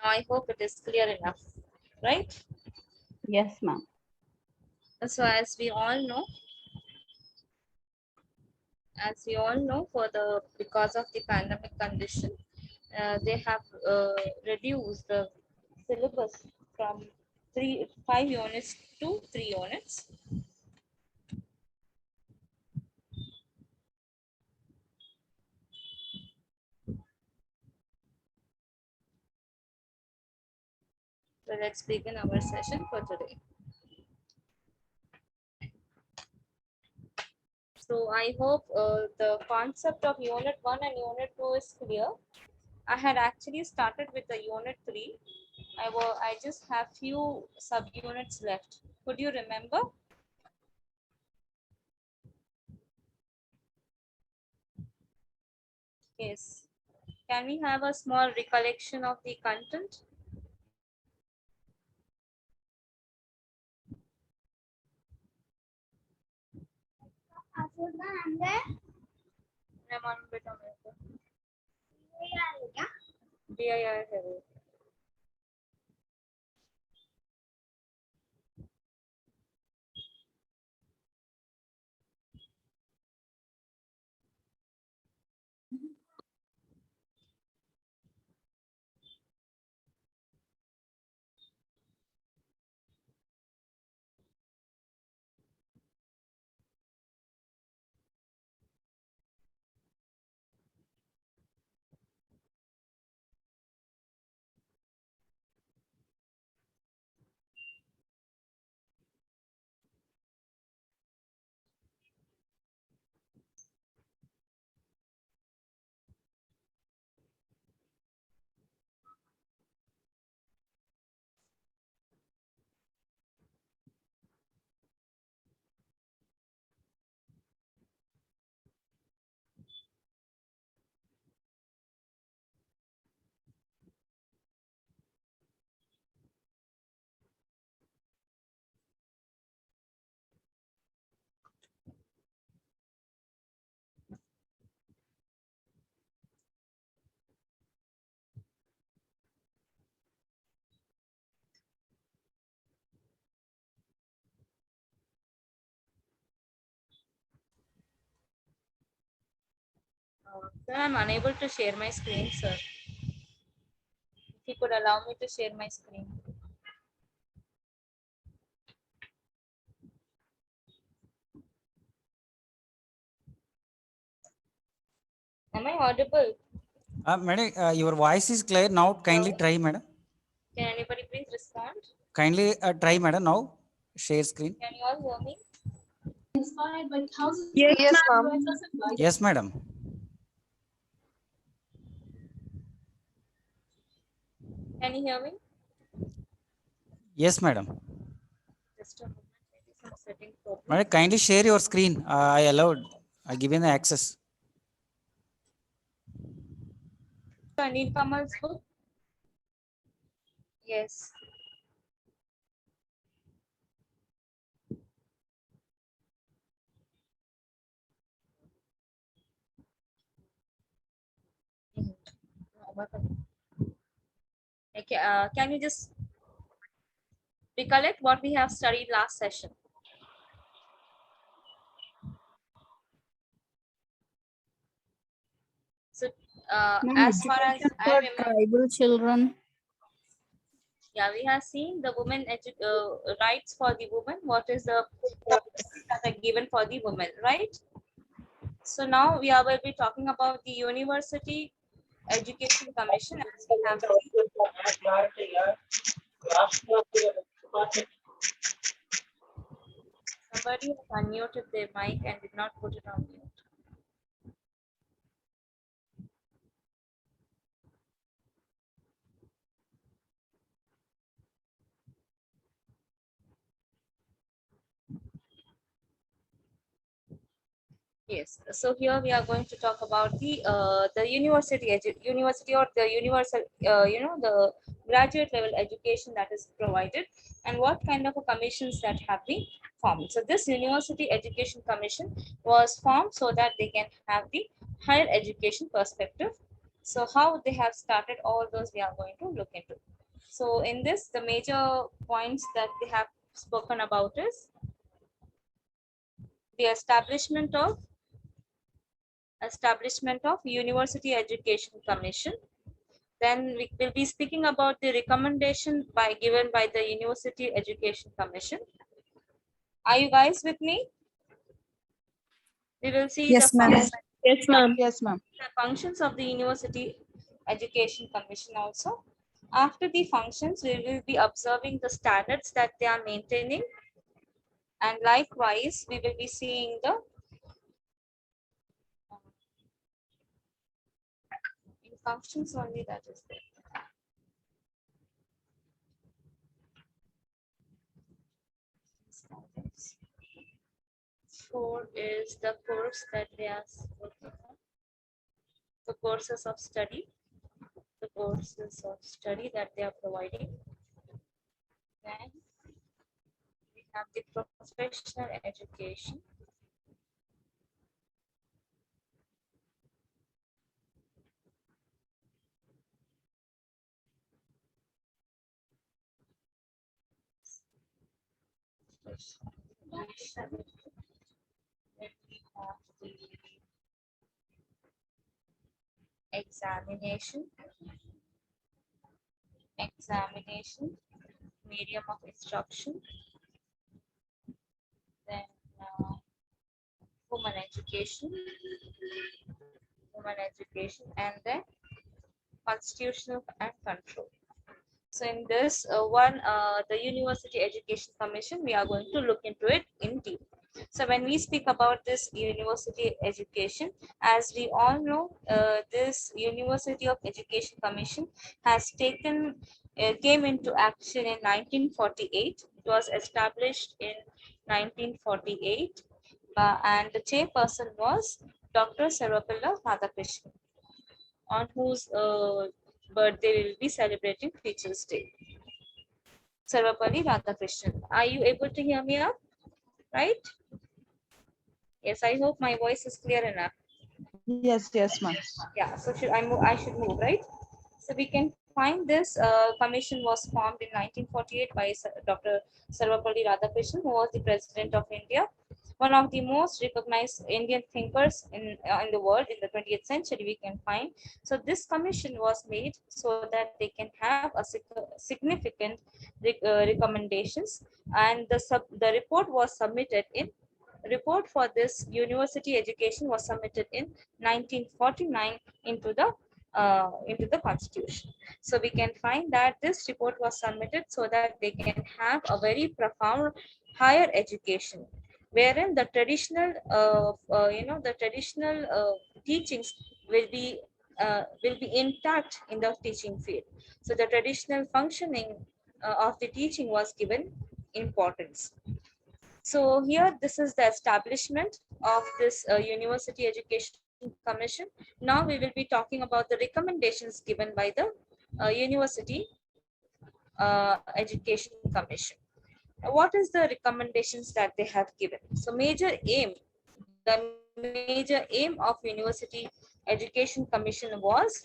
I hope it is clear enough, right? Yes, ma'am. So as we all know, because of the pandemic condition, they have reduced the syllabus from 5 units to 3 units. So let's begin our session for today. So I hope the concept of unit 1 and unit 2 is clear. I had actually started with the unit 3. I just have few subunits left. Could you remember? Yes. Can we have a small recollection of the content? Sir, I'm unable to share my screen, sir. If you could allow me to share my screen. Am I audible? Madam, your voice is clear now. Kindly try, madam. Can anybody please respond? Kindly try, madam. Now share screen. Can you all hear me? Yes, ma'am. Yes, madam. Can you hear me? Yes, madam. Just a moment. Maybe some setting problem. Madam, kindly share your screen. I allowed. I given the access. I need Kamal's book. Yes. Okay, can you just recollect what we have studied last session? So, as far as I remember, Tribal children. yeah, we have seen the rights for the woman. What is the policies that are given for the woman, right? So now will be talking about the University Education Commission, as we have seen. Somebody has unmuted their mic and did not put it on mute. Yes, so here we are going to talk about the university or the universal, the graduate level education that is provided, and what kind of commissions that have been formed. So this University Education Commission was formed so that they can have the higher education perspective So how they have started, all those we are going to look into. So in this, the major points that they have spoken about is the establishment of University Education Commission. Then we will be speaking about the recommendation given by the University Education Commission. Are you guys with me? We will see Yes, ma'am. Yes, ma'am. Yes, ma'am. the functions of the University Education Commission also. After the functions, we will be observing the standards that they are maintaining. And likewise, we will be seeing the in functions only, that is there. Standards. 4 is the course that they are working on. The courses of study. The courses of study that they are providing. Then we have the professional education. Then we have the examination, medium of instruction, then women education, and then constitutional and control. So in this the University Education Commission, we are going to look into it in deep. So when we speak about this university education, as we all know, this University of Education Commission has came into action in 1948. It was established in 1948, and the chairperson was Dr. Sarvapalla Radhakrishnan, on whose birthday we will be celebrating Teachers' Day. Sarvapalli Radhakrishnan. Are you able to hear me up? Right? Yes, I hope my voice is clear enough. Yes, yes, ma'am. Yeah, so should I move? I should move, right? So we can find this commission was formed in 1948 by Dr. Sarvapalli Radhakrishnan, who was the president of India, one of the most recognized Indian thinkers in the world in the 20th century. We can find. So this commission was made so that they can have a significant recommendations, and the report was submitted in report for this university education was submitted in 1949 into the constitution. So we can find that this report was submitted so that they can have a very profound higher education, wherein the traditional teachings will be intact in the teaching field. So the traditional functioning of the teaching was given importance. So here, this is the establishment of this University Education Commission. Now we will be talking about the recommendations given by the University Education Commission. What is the recommendations that they have given? So the major aim of University Education Commission was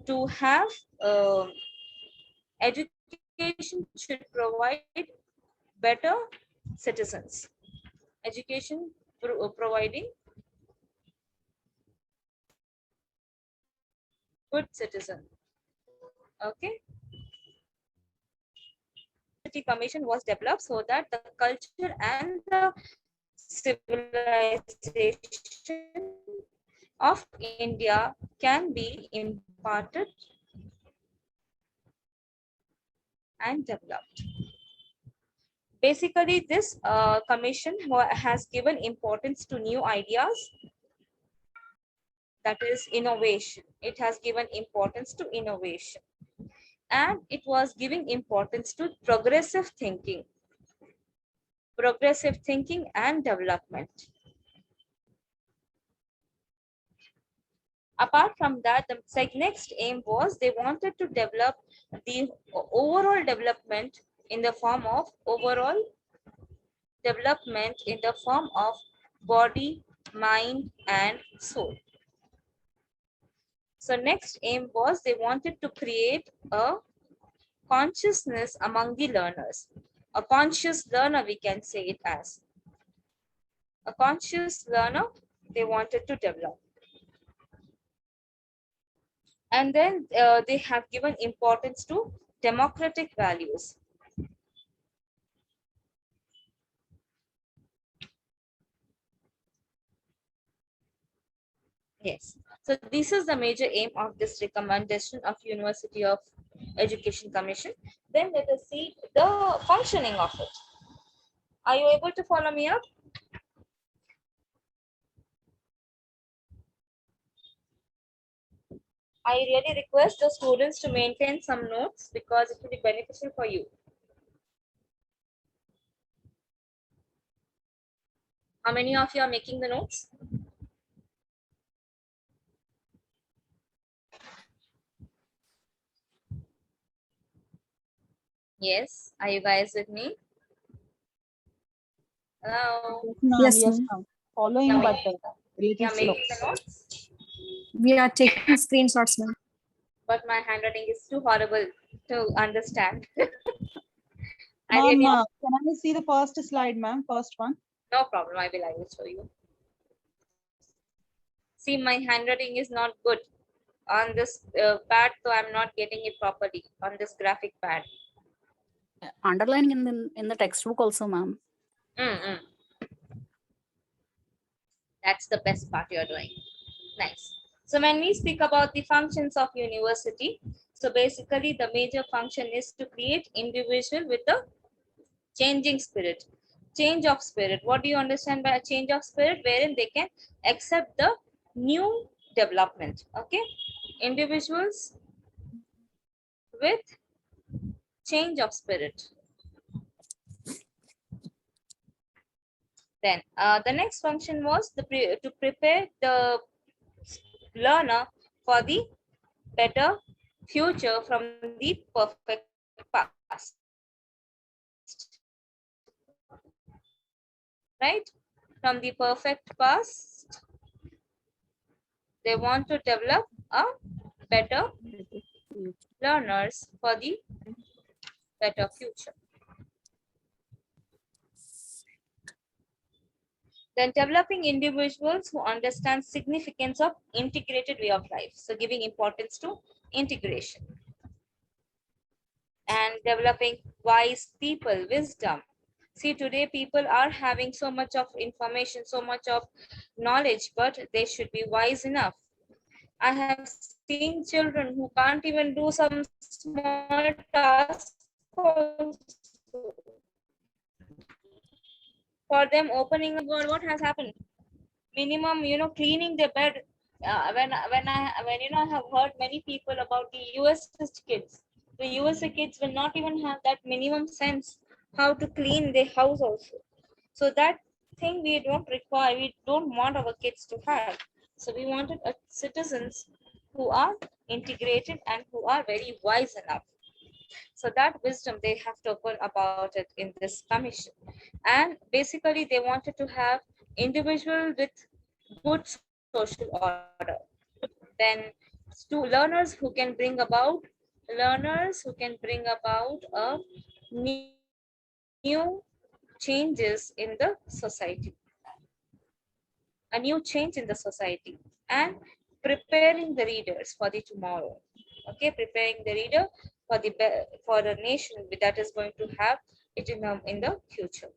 to have education should provide better citizens. Education providing good citizen. Okay. City Commission was developed so that the culture and the civilization of India can be imparted and developed. Basically, this commission has given importance to new ideas, that is innovation. It has given importance to innovation, and it was giving importance to progressive thinking and development. Apart from that, the next aim was they wanted to develop the overall development in the form of body, mind, and soul. So next aim was they wanted to create a consciousness among the learners. A conscious learner, we can say it as. A conscious learner they wanted to develop. And then they have given importance to democratic values. Yes. So this is the major aim of this recommendation of University of Education Commission. Then let us see the functioning of it. Are you able to follow me up? I really request the students to maintain some notes because it will be beneficial for you. How many of you are making the notes? Yes. Are you guys with me? Hello. Yes, Yes, yes, ma'am. ma'am. Following, Yeah, but yeah, little slow. making the notes. We are taking screenshots, ma'am. But my handwriting is too horrible to understand. I Ma'am, really can I see the first slide, ma'am? First one. no problem. I will show you. See, my handwriting is not good on this pad, so I'm not getting it properly on this graphic pad. Underlining in the textbook also, ma'am. Mm-mm. That's the best part you're doing. Nice. So when we speak about the functions of university, so basically the major function is to create individual with a changing spirit. Change of spirit. What do you understand by a change of spirit? Wherein they can accept the new development. Okay. Individuals with change of spirit. Then the next function was to prepare the learner for the better future from the perfect past. Right? From the perfect past, they want to develop a better learners for the better future. Then developing individuals who understand significance of integrated way of life. So giving importance to integration. And developing wise people, wisdom. See, today people are having so much of information, so much of knowledge, but they should be wise enough. I have seen children who can't even do some small tasks for them opening a god. What has happened? Minimum, cleaning their bed. When I have heard many people about the US kids, the USA kids will not even have that minimum sense how to clean their house also. So that thing we don't require, we don't want our kids to have. So we wanted citizens who are integrated and who are very wise enough. So that wisdom they have to open about it in this commission. And basically they wanted to have individual with good social order. Then learners who can bring about a new changes in the society, a new change in the society, and preparing the readers for the tomorrow. Okay, preparing the reader for for the nation that is going to have it in the future,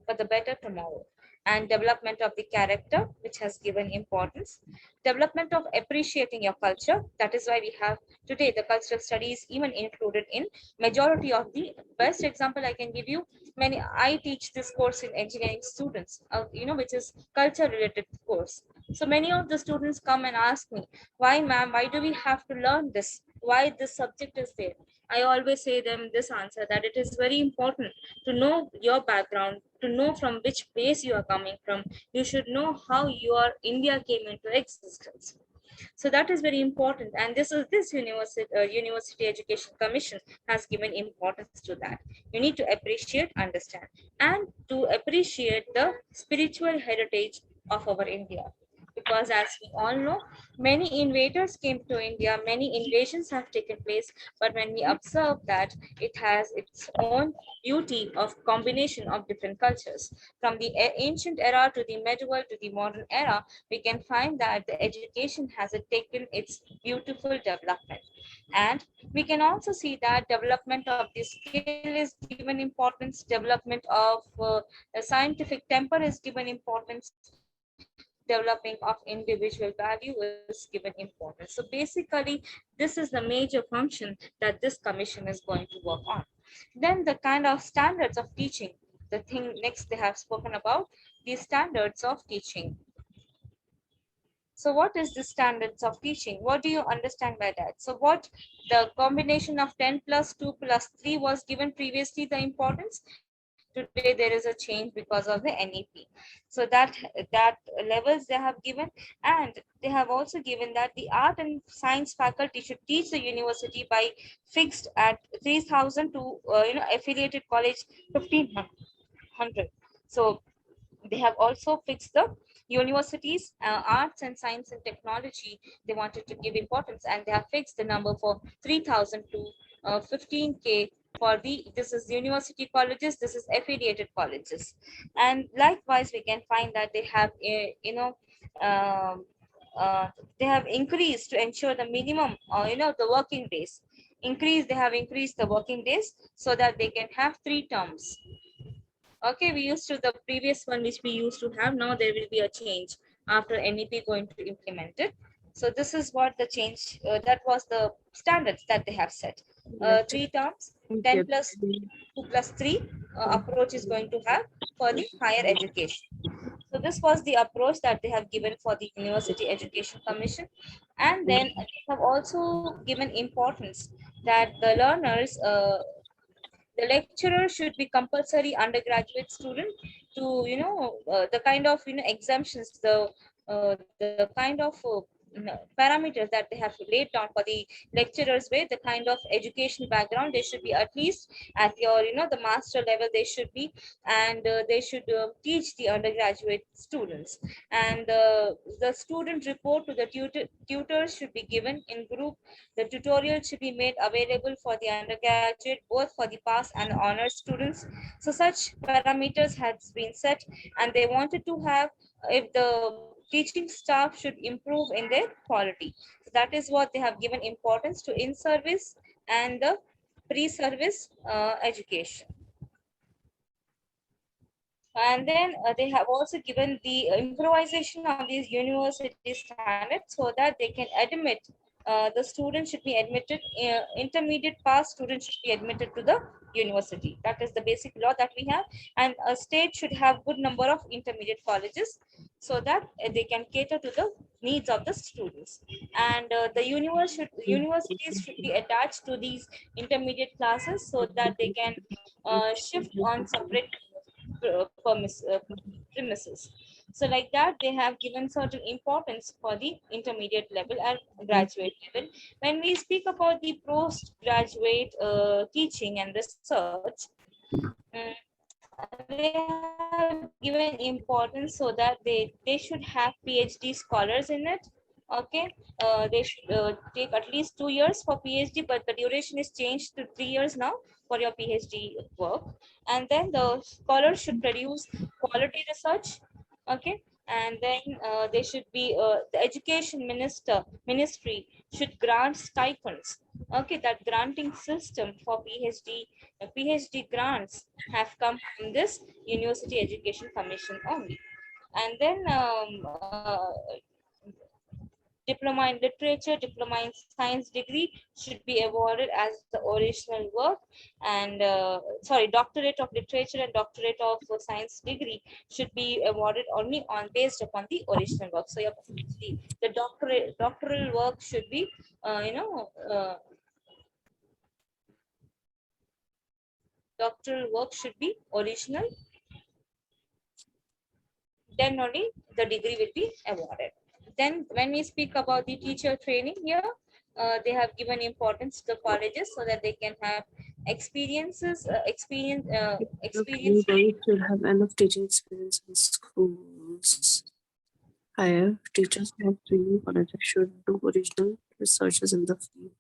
for the better tomorrow. And development of the character, which has given importance. Development of appreciating your culture. That is why we have today the cultural studies even included in majority of the best example I can give you. I teach this course in engineering students, which is culture related course. So many of the students come and ask me, why ma'am, why do we have to learn this? Why this subject is there? I always say them this answer, that it is very important to know your background, to know from which place you are coming from. You should know how your India came into existence. So that is very important, and this university education commission has given importance to that. You need to appreciate, understand, and to appreciate the spiritual heritage of our India. because as we all know, many invaders came to India, many invasions have taken place, but when we observe that it has its own beauty of combination of different cultures. From the ancient era to the medieval to the modern era, we can find that the education has taken its beautiful development. And we can also see that development of the skill is given importance, development of the scientific temper is given importance, developing of individual value is given importance. So basically, this is the major function that this commission is going to work on. Then the kind of standards of teaching, the thing next they have spoken about, the standards of teaching. So what is the standards of teaching? What do you understand by that? So what the combination of 10 plus 2 plus 3 was given previously the importance. Today there is a change because of the NEP. So that levels they have given, and they have also given that the art and science faculty should teach the university by fixed at 3,000 to affiliated college 1,500. So they have also fixed the universities arts and science and technology, they wanted to give importance, and they have fixed the number for 3,000 to 15K for the, this is university colleges, this is affiliated colleges. And likewise we can find that they have um, uh, they have increased to ensure the minimum the working days they have increased the working days so that they can have 3 terms. Okay, we used to the previous one which we used to have. Now there will be a change after NEP going to implement it. So this is what the change that was the standards that they have set. 3 terms, 10 plus 2 plus 3 approach is going to have for the higher education. So this was the approach that they have given for the University Education Commission. And then they have also given importance that the learners the lecturer should be compulsory undergraduate student to the kind of exemptions, the kind of parameters that they have laid down for the lecturers, where the kind of education background they should be at least at your the master level they should be, and they should teach the undergraduate students, and the student report to the tutors should be given in group. The tutorial should be made available for the undergraduate, both for the pass and honors students. So such parameters has been set, and they wanted to have if the teaching staff should improve in their quality. So that is what they have given importance to in-service and the pre-service education. And then they have also given the improvisation of these university standards so that they can admit the student should be admitted, intermediate pass students should be admitted to the university. That is the basic law that we have. And a state should have good number of intermediate colleges so that they can cater to the needs of the students. And the universities should be attached to these intermediate classes so that they can shift on separate premises. So like that, they have given certain importance for the intermediate level and graduate level. When we speak about the postgraduate teaching and research, they have given importance so that they should have PhD scholars in it. Okay, they should take at least 2 years for PhD, but the duration is changed to 3 years now for your PhD work. And then the scholars should produce quality research. Okay, and then they should be the education ministry should grant stipends. Okay, that granting system for PhD grants have come from this University Education Commission only. And then diploma in literature, diploma in science degree should be awarded as the original work, and doctorate of literature and doctorate of science degree should be awarded only on based upon the original work. So your the doctoral work should be doctoral work should be original, then only the degree will be awarded. Then when we speak about the teacher training here, they have given importance to colleges so that they can have experience. They should have enough teaching experience in schools. Higher teachers have training colleges should do original researches in the field.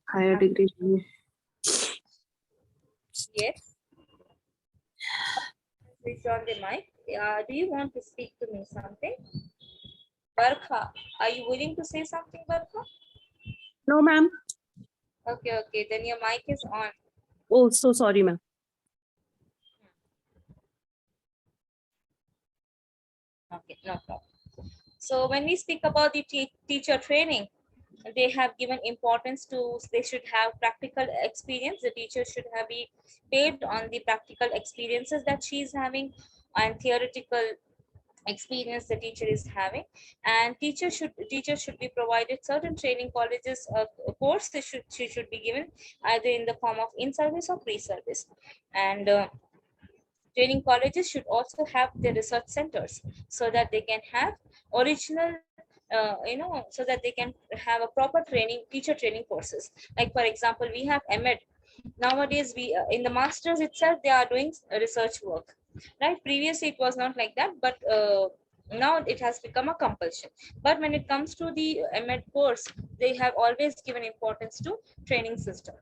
Higher degree. Yes. Switch on the mic. Do you want to speak to me something? Barkha, are you willing to say something, Barkha? No, ma'am. Okay, okay. Then your mic is on. Oh, so sorry, ma'am. Okay, no problem. So when we speak about the teacher training, they have given importance to, they should have practical experience. The teacher should have be paid on the practical experiences that she is having and theoretical experience the teacher is having. And teachers should be provided certain training colleges courses should be given either in the form of in-service or pre-service. And training colleges should also have their research centers so that they can have original so that they can have a proper training, teacher training courses. Like for example, we have M.Ed. Nowadays, we in the masters itself, they are doing research work, right? Previously, it was not like that, but now it has become a compulsion. But when it comes to the M.Ed course, they have always given importance to training system.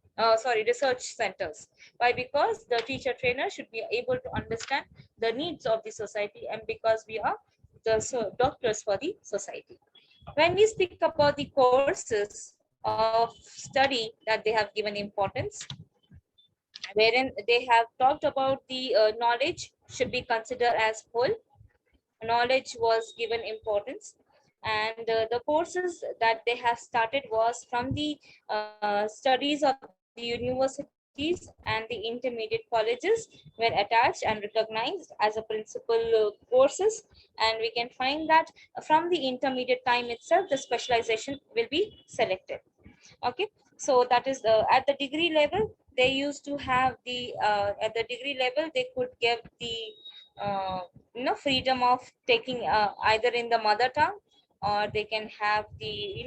Research centers. Why? Because the teacher trainer should be able to understand the needs of the society, and because we are the doctors for the society. When we speak about the courses of study that they have given importance, wherein they have talked about the knowledge should be considered as whole. Knowledge was given importance, and the courses that they have started was from the studies of the universities and the intermediate colleges were attached and recognized as a principal courses. And we can find that from the intermediate time itself, the specialization will be selected. Okay, so that is at the degree level, they used to have the at the degree level they could give the uh, freedom of taking either in the mother tongue, or they can have the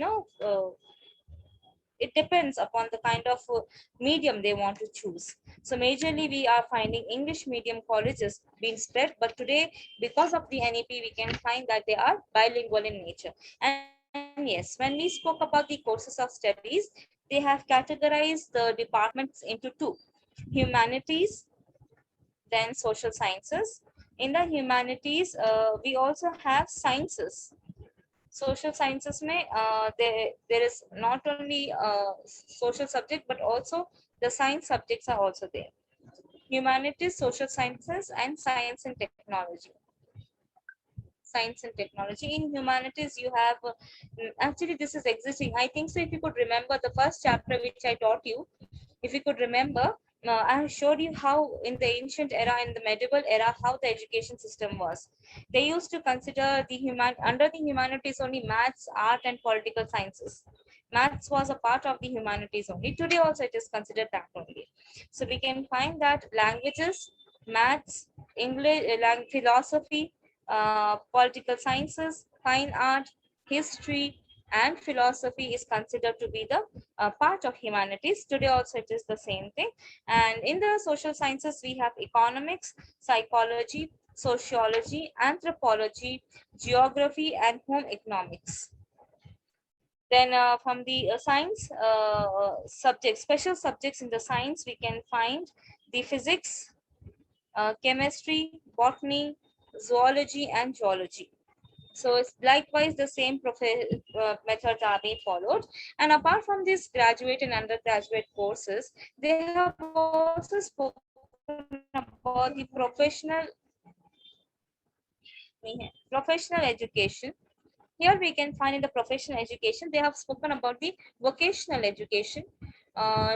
it depends upon the kind of medium they want to choose. So majorly we are finding English medium colleges being spread, but today because of the NEP we can find that they are bilingual in nature. And yes, when we spoke about the courses of studies, they have categorized the departments into two: humanities, then social sciences. In the humanities, we also have sciences. Social sciences may there is not only social subject, but also the science subjects are also there. Humanities, social sciences, and science and technology. Science and technology. In humanities you have actually this is existing, I think so. If you could remember the first chapter which I taught you, if you could remember, I have showed you how in the ancient era, in the medieval era, how the education system was. They used to consider the under the humanities only maths, art, and political sciences. Maths was a part of the humanities only. Today also it is considered that only. So we can find that languages, maths, English, philosophy, political sciences, fine art, history, and philosophy is considered to be the part of humanities. Today also it is the same thing. And in the social sciences we have economics, psychology, sociology, anthropology, geography, and home economics. Then from the science subjects, special subjects in the science, we can find the physics, chemistry, botany, zoology, and geology. So it's likewise the same methods are being followed. And apart from these graduate and undergraduate courses, they have also spoken about the professional education. Here we can find in the professional education, they have spoken about the vocational education.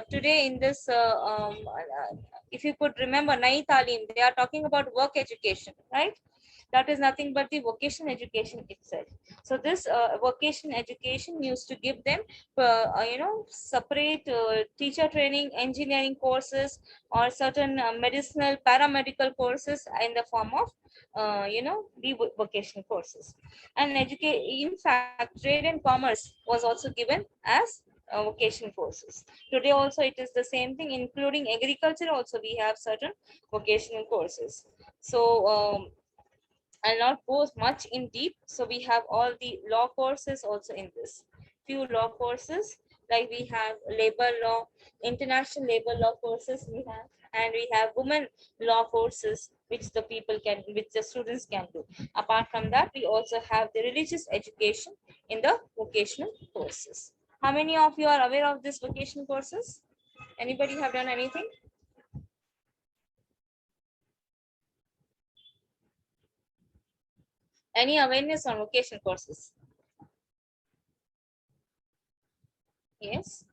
Today in this, if you could remember Nai Talim, they are talking about work education, right? That is nothing but the vocational education itself. So this vocational education used to give them separate teacher training, engineering courses, or certain medicinal, paramedical courses in the form of the vocational courses. And educate, in fact, trade and commerce was also given as vocational courses. Today also it is the same thing, including agriculture also we have certain vocational courses. So I'll not go much in deep. So we have all the law courses also in this. Few law courses, like we have labor law, international labor law courses we have, and we have women law courses which the students can do. Apart from that, we also have the religious education in the vocational courses. How many of you are aware of this vocational courses? Anybody have done anything? Any awareness on vocational courses? Yes.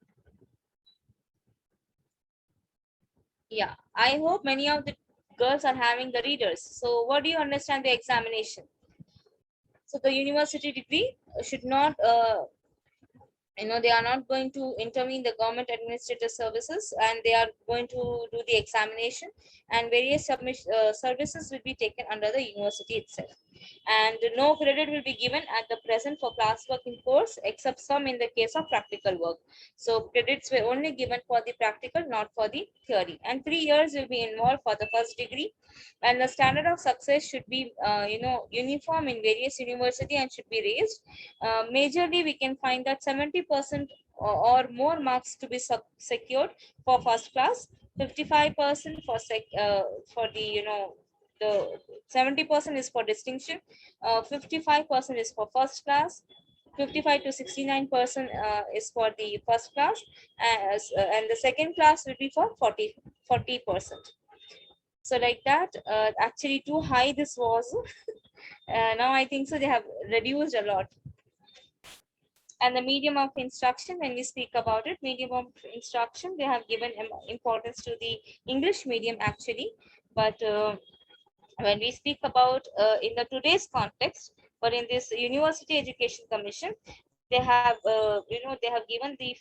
Yeah, I hope many of the girls are having the readers. So what do you understand the examination? So the university degree should not they are not going to intervene the government administrative services, and they are going to do the examination, and various services will be taken under the university itself, and no credit will be given at the present for classwork in course, except some in the case of practical work. So credits were only given for the practical, not for the theory, and 3 years will be involved for the first degree, and the standard of success should be uniform in various university and should be raised. Majorly we can find that 70% or more marks to be secured for first class, 55% for the the 70% is for distinction, 55% is for first class, 55 to 69% is for the first class, and the second class will be for 40%. So like that, actually too high this was. Now I think so they have reduced a lot. And the medium of instruction, when we speak about it, medium of instruction, they have given importance to the English medium actually. But when we speak about in the today's context, but in this University Education Commission, they have they have given the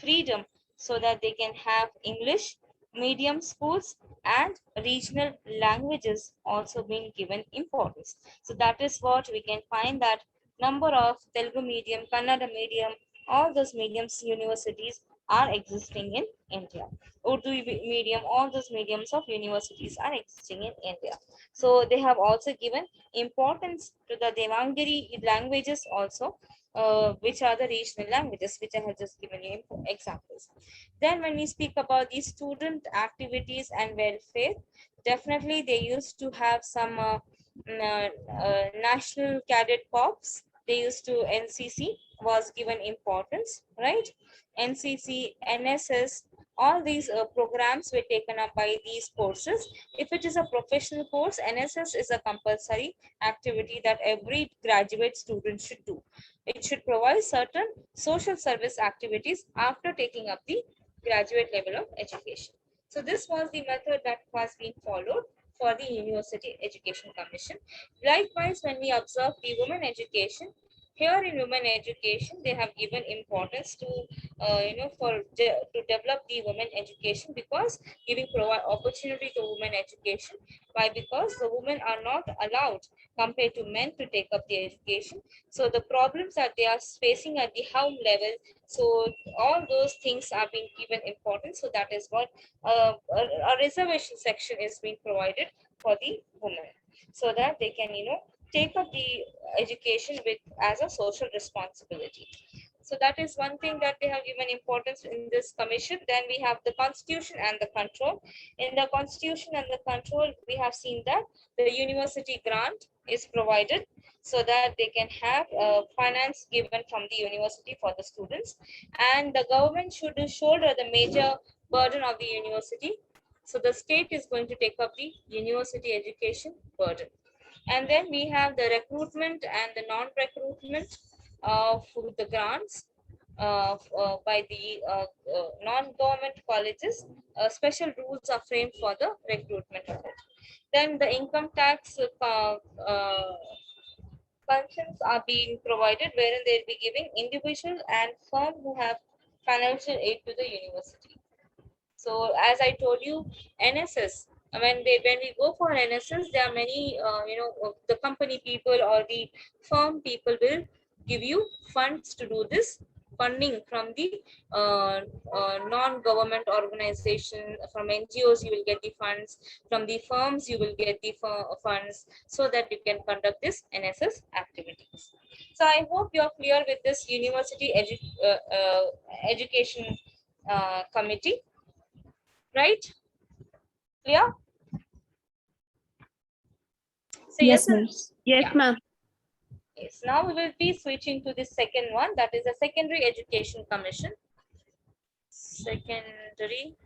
freedom so that they can have English medium schools and regional languages also being given importance. So that is what we can find, that number of Telugu medium, Kannada medium, all those mediums universities are existing in India. Urdu medium, all those mediums of universities are existing in India. So they have also given importance to the Devangiri languages also, which are the regional languages, which I have just given you examples. Then when we speak about the student activities and welfare, definitely they used to have some national cadet corps. They used to NCC was given importance, right? NCC, NSS, all these programs were taken up by these courses. If it is a professional course, NSS is a compulsory activity that every graduate student should do. It should provide certain social service activities after taking up the graduate level of education. So this was the method that was being followed for the University Education Commission. Likewise, when we observe the women education, here in women education, they have given importance to to develop the women education, because giving provide opportunity to women education. Why? Because the women are not allowed compared to men to take up the education. So the problems that they are facing at the home level, so all those things are being given importance. So that is what a reservation section is being provided for the women, so that they can take up the education with as a social responsibility. So that is one thing that they have given importance in this commission. Then we have the constitution and the control. In the constitution and the control, we have seen that the university grant is provided so that they can have finance given from the university for the students, and the government should shoulder the major burden of the university. So the state is going to take up the university education burden. And then we have the recruitment and the non-recruitment for the grants by the non-government colleges. Special rules are framed for the recruitment of it. Then the income tax functions are being provided, wherein they'll be giving individual and firm who have financial aid to the university. So as I told you, NSS, when we go for NSS, there are many the company people or the firm people will give you funds to do this funding from the non-government organization, from NGOs you will get the funds, from the firms you will get the funds, so that you can conduct this NSS activities. So I hope you are clear with this university education committee, right? Clear? So Yes, yes, ma'am. Yes, Yeah. ma'am. yes. Now we will be switching to the second one, that is the Secondary Education Commission. Secondary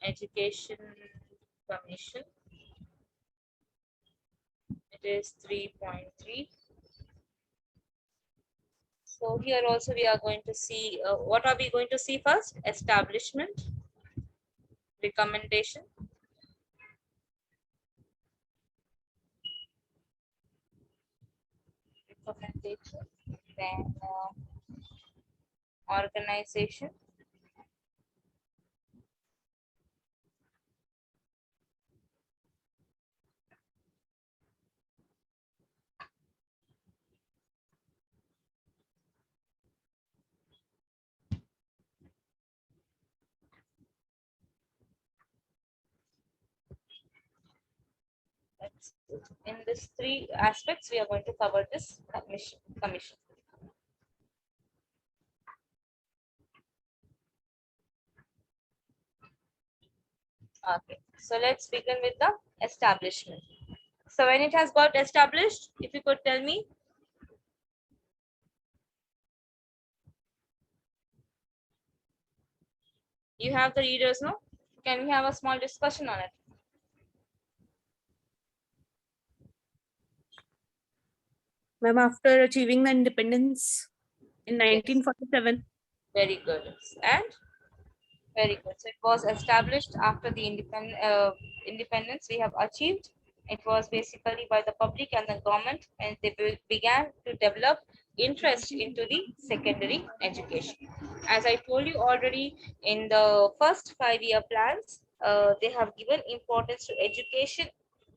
Education Commission. It is 3.3. So here also we are going to see, what are we going to see first? Establishment, recommendation, then organization, that's it. In these three aspects we are going to cover this commission. Okay, so let's begin with the establishment. So when it has got established, if you could tell me. You have the readers, no? Can we have a small discussion on it? Ma'am, after achieving the independence in 1947. Very good. And very good. So it was established after the independence we have achieved. It was basically by the public and the government, and they began to develop interest into the secondary education. As I told you already, in the first 5-year plans, they have given importance to education,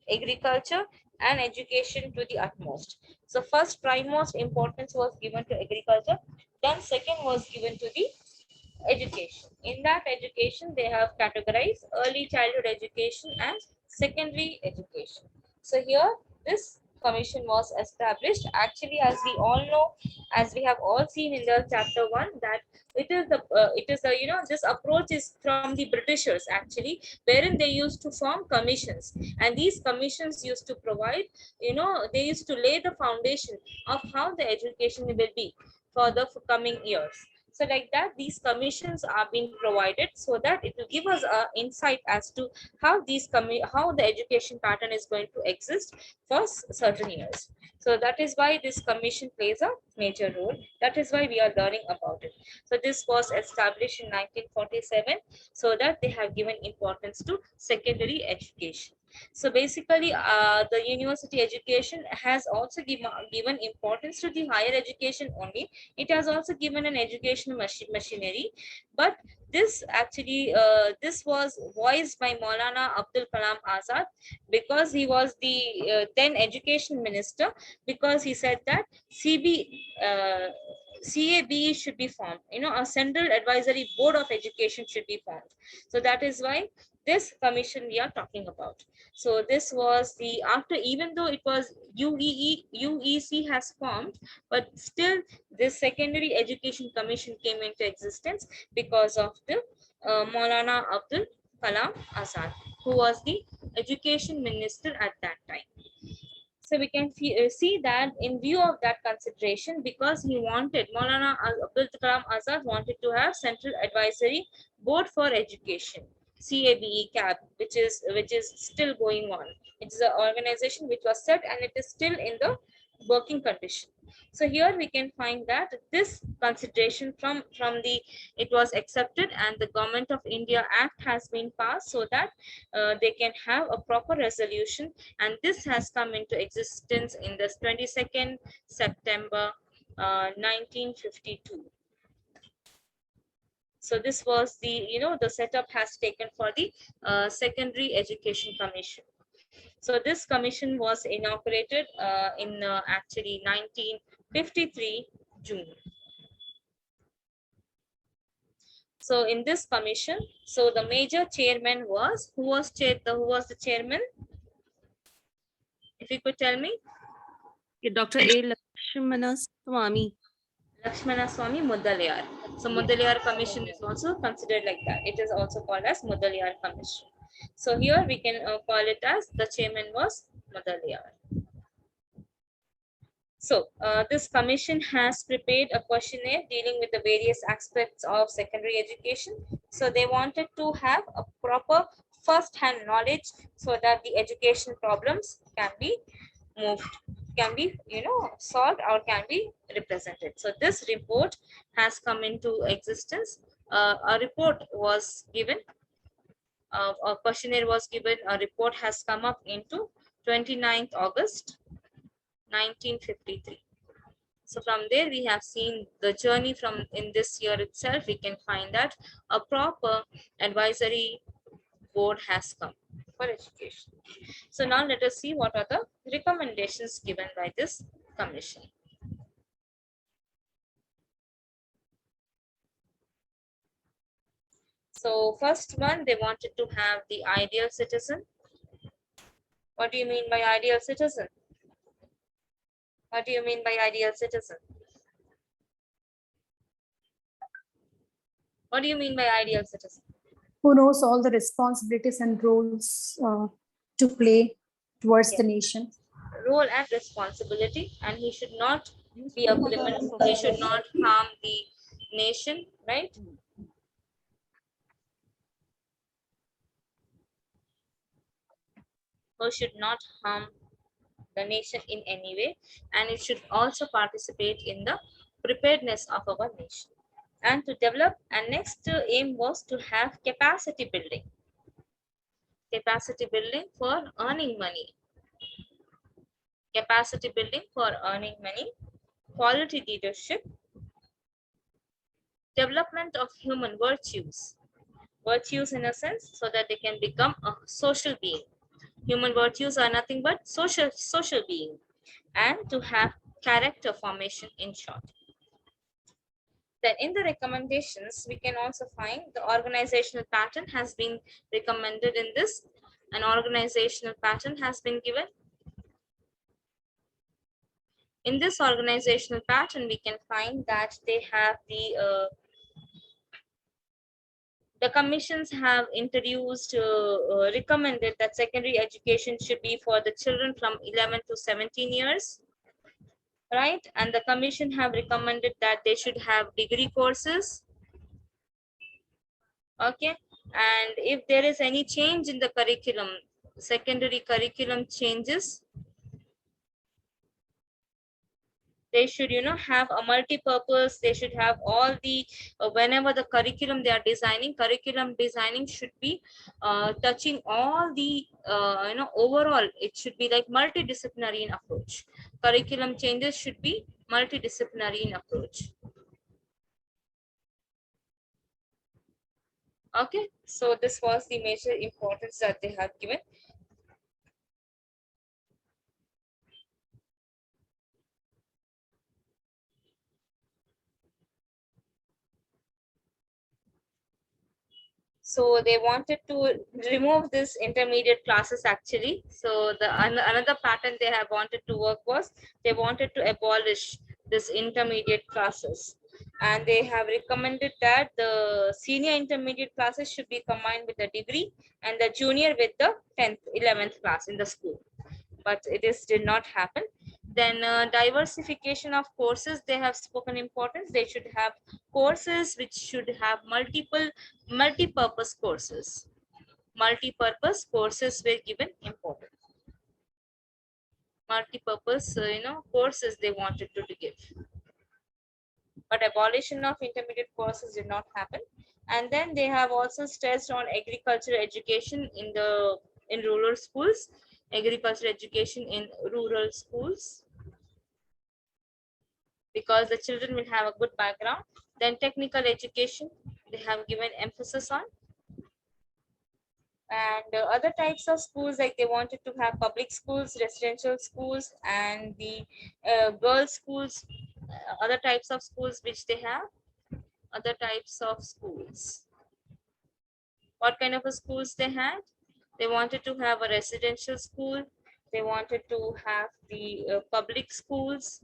agriculture, and education to the utmost. So first primemost importance was given to agriculture, then second was given to the education. In that education, they have categorized early childhood education and secondary education. So here, this commission was established. Actually, as we all know, as we have all seen in the chapter 1, that this approach is from the Britishers actually, wherein they used to form commissions, and these commissions used to provide, they used to lay the foundation of how the education will be for the coming years. So like that, these commissions are being provided so that it will give us a insight as to how how the education pattern is going to exist for certain years. So that is why this commission plays a major role. That is why we are learning about it. So this was established in 1947, so that they have given importance to secondary education. So basically, the university education has also given importance to the higher education only. It has also given an educational machinery, but this actually this was voiced by Maulana Abdul Kalam Azad, because he was the then education minister, because he said that CABE should be formed, a central advisory board of education should be formed. So that is why this commission we are talking about. So this was the after, even though it was UEC has formed, but still this secondary education commission came into existence because of the Maulana Abdul Kalam Azad, who was the education minister at that time. So we can see that in view of that consideration, because he wanted, Maulana Abdul Kalam Azad wanted to have Central Advisory Board for Education, CABE, which is still going on. It is an organization which was set and it is still in the working condition. So here we can find that this consideration from the it was accepted, and the Government of India Act has been passed so that they can have a proper resolution, and this has come into existence in the 22nd September 1952. So this was the setup has taken for the Secondary Education Commission. So this commission was inaugurated in actually 1953 June. So in this commission, so the major chairman was, who was the chairman? If you could tell me. Dr. A. Lakshmana Swamy. Lakshmana Swamy Mudaliar. So Mudaliar Commission is also considered like that. It is also called as Mudaliar Commission. So here we can call it as the chairman was Mudaliar. So this commission has prepared a questionnaire dealing with the various aspects of secondary education. So they wanted to have a proper first-hand knowledge so that the education problems can be moved, can be solved, or can be represented. So this report has come into existence. A report was given, a questionnaire was given, a report has come up into 29th August 1953. So from there we have seen the journey from in this year itself. We can find that a proper advisory board has come for education. So now let us see what are the recommendations given by this commission. So first one, they wanted to have the ideal citizen. What do you mean by ideal citizen? What do you mean by ideal citizen? What do you mean by ideal citizen? Who knows all the responsibilities and roles to play towards the nation. Role and responsibility, and he should not be a criminal. He should not harm the nation, right? Who should not harm the nation in any way, and it should also participate in the preparedness of our nation and to develop. And next aim was to have capacity building for earning money, capacity building for earning money, quality leadership, development of human virtues in a sense, so that they can become a social being. Human virtues are nothing but social being, and to have character formation in short. Then in the recommendations, we can also find the organizational pattern has been recommended in this. An organizational pattern has been given. In this organizational pattern, we can find that they have the commissions have introduced, recommended that secondary education should be for the children from 11 to 17 years. Right, and the commission have recommended that they should have degree courses. Okay, and if there is any change in the curriculum, secondary curriculum changes, they should have a multi-purpose. They should have all the whenever the curriculum they are designing, curriculum designing should be touching all the overall. It should be like multidisciplinary in approach. Curriculum changes should be multidisciplinary in approach. Okay, so this was the major importance that they have given. So they wanted to remove this intermediate classes actually. So the another pattern they have wanted to work was they wanted to abolish this intermediate classes, and they have recommended that the senior intermediate classes should be combined with the degree and the junior with the 10th 11th class in the school, but it did not happen. Then diversification of courses, they have spoken importance. They should have courses which should have multi-purpose courses. Multi-purpose courses were given importance. Multi-purpose courses they wanted to give. But abolition of intermediate courses did not happen. And then they have also stressed on agricultural education in rural schools. Agricultural education in rural schools, because the children will have a good background. Then technical education, they have given emphasis on. And other types of schools, like they wanted to have public schools, residential schools, and the girls schools. Other types of schools which they have, other types of schools, what kind of a schools they had? They wanted to have a residential school, they wanted to have the public schools,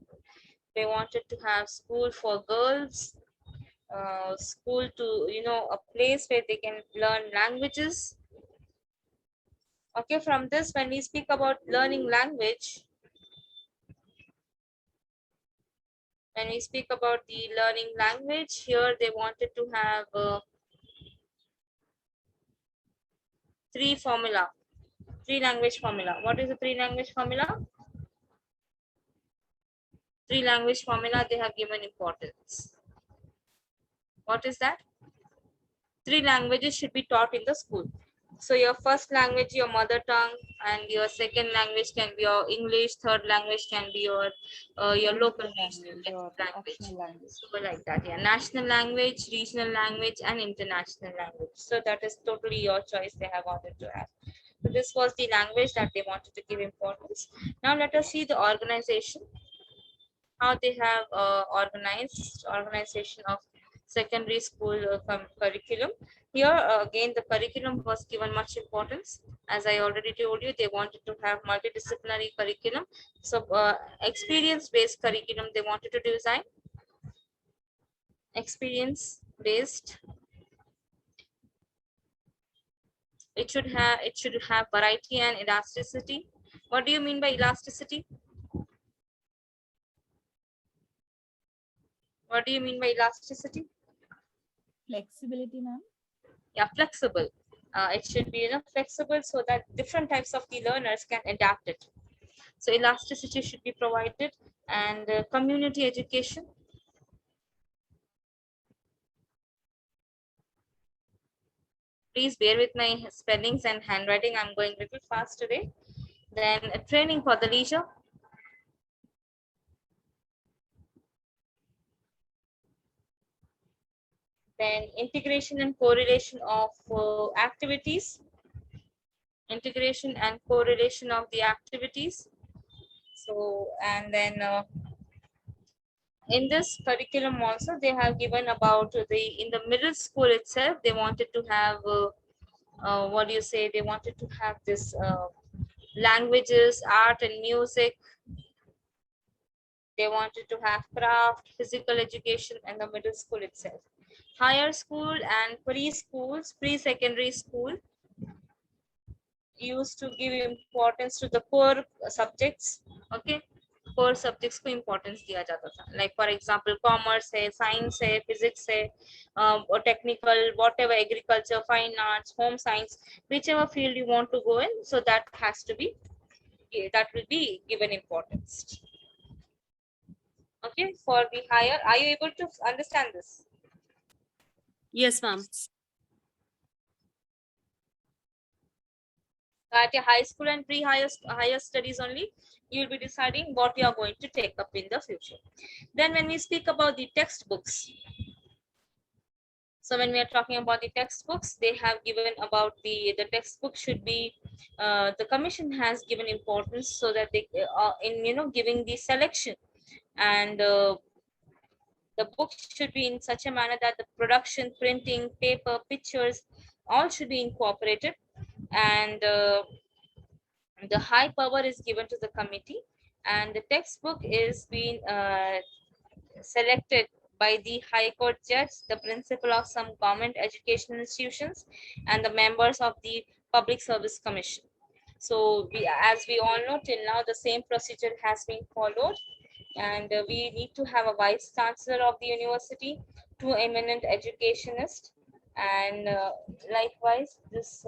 they wanted to have school for girls, school to, a place where they can learn languages. Okay, from this, when we speak about learning language, when we speak about the learning language, here they wanted to have three language formula. What is the three language formula? Three language formula they have given importance. What is that? Three languages should be taught in the school. So your first language, your mother tongue, and your second language can be your English, third language can be your local regional language. So like that, yeah. National language, regional language, and international language. So that is totally your choice they have wanted to have. So this was the language that they wanted to give importance. Now let us see the organization, how they have organization of secondary school curriculum. Here again, the curriculum was given much importance. As I already told you, they wanted to have multidisciplinary curriculum. So experience based curriculum they wanted to design. Experience based. It should have variety and elasticity. What do you mean by elasticity? What do you mean by elasticity? Flexibility, ma'am. Yeah, flexible. It should be flexible so that different types of the learners can adapt it. So elasticity should be provided, and community education. Please bear with my spellings and handwriting. I'm going a little fast today. Then training for the leisure. Then integration and correlation of activities. Integration and correlation of the activities. So, and then in this curriculum also they have given about in the middle school itself, they wanted to have what do you say, they wanted to have this languages, art and music. They wanted to have craft, physical education in the middle school itself. Higher school and preschools, pre-secondary school used to give importance to the core subjects. Okay, core subjects को importance दिया जाता था. Like for example, commerce है, science है, physics है, or technical, whatever, agriculture, fine arts, home science, whichever field you want to go in. So that has to be, that will be given importance. Okay, for the higher, are you able to understand this? Yes, ma'am. At your high school and higher studies only, you will be deciding what you are going to take up in the future. Then when we speak about the textbooks, so when we are talking about the textbooks, they have given about the textbook should be the commission has given importance so that they in giving the selection, and the book should be in such a manner that the production, printing, paper, pictures, all should be incorporated, and the high power is given to the committee, and the textbook is being selected by the High Court judge, the principal of some government education institutions, and the members of the Public Service Commission. So as we all know, till now the same procedure has been followed, and we need to have a vice chancellor of the university, two eminent educationists, and likewise this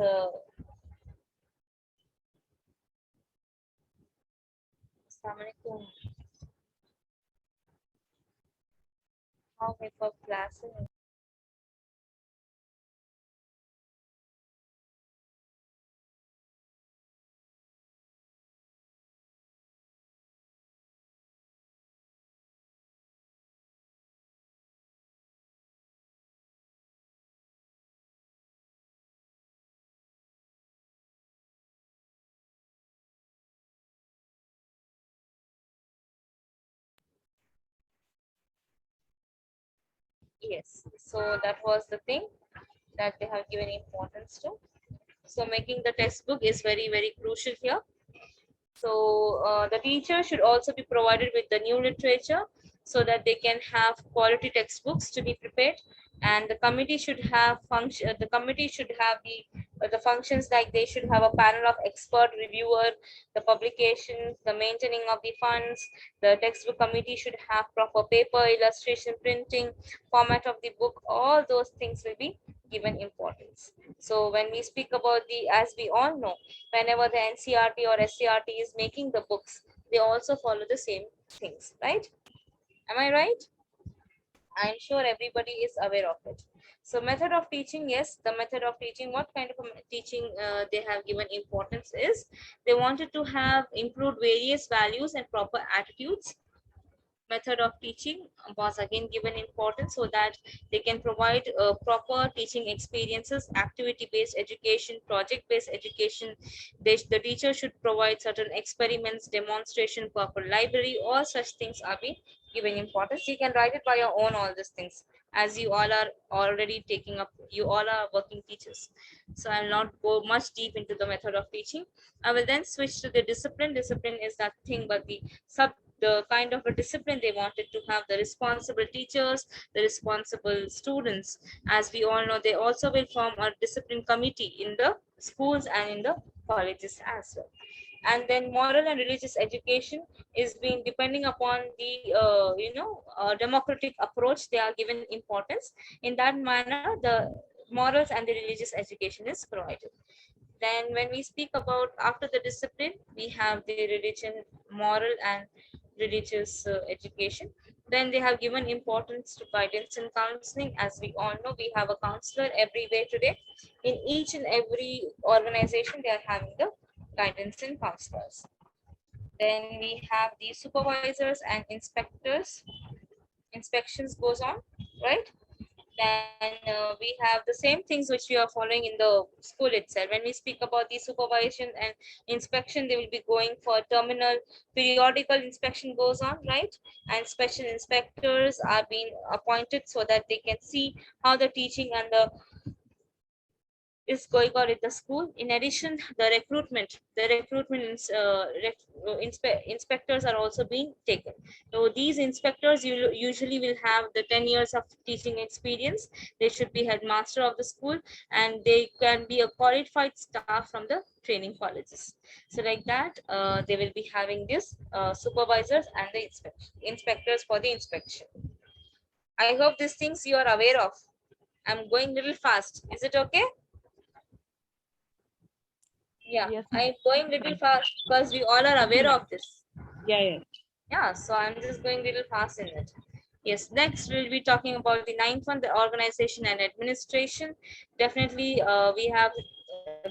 Assalamualaikum. How many classes? Yes, so that was the thing that they have given importance to. So making the textbook is very, very crucial here. So the teacher should also be provided with the new literature so that they can have quality textbooks to be prepared. And the committee should have function. The committee should have the functions like they should have a panel of expert reviewer, the publications, the maintaining of the funds. The textbook committee should have proper paper, illustration, printing, format of the book. All those things will be given importance. So when we speak about the, as we all know, whenever the NCRT or SCRT is making the books, they also follow the same things, right? Am I right? I'm sure everybody is aware of it. So method of teaching, yes, the method of teaching, what kind of a teaching they have given importance is, they wanted to have improved various values and proper attitudes. Method of teaching was again given importance so that they can provide proper teaching experiences, activity based education, project based education. The teacher should provide certain experiments, demonstration, proper library. All such things are being given importance. You can write it by your own, all these things, as you all are already taking up, you all are working teachers. So I'll not go much deep into the method of teaching. I will then switch to the discipline. Discipline is that thing, but the kind of a discipline they wanted to have, the responsible teachers, the responsible students. As we all know, they also will form a discipline committee in the schools and in the colleges as well. And then moral and religious education is being depending upon the democratic approach. They are given importance. In that manner, the morals and the religious education is provided. Then when we speak about after the discipline, we have the religion, moral and religious education. Then they have given importance to guidance and counseling. As we all know, we have a counselor everywhere today. In each and every organization, they are having the guidance and counselors. Then we have the supervisors and inspectors. Inspections goes on, right? Then we have the same things which we are following in the school itself. When we speak about the supervision and inspection, they will be going for terminal, periodical inspection goes on, right? And special inspectors are being appointed so that they can see how the teaching and the is going on in the school. In addition, inspectors are also being taken. So these inspectors usually will have the 10 years of teaching experience. They should be headmaster of the school, and they can be a qualified staff from the training colleges. So like that, they will be having this supervisors and the inspectors for the inspection. I hope these things you are aware of. I'm going a little fast. Is it okay? Yeah, Yes, ma'am. I'm going little fast because we all are aware of this. Yeah. Yeah, so I'm just going little fast in it. Yes, next we'll be talking about the ninth one, the organization and administration. Definitely, we have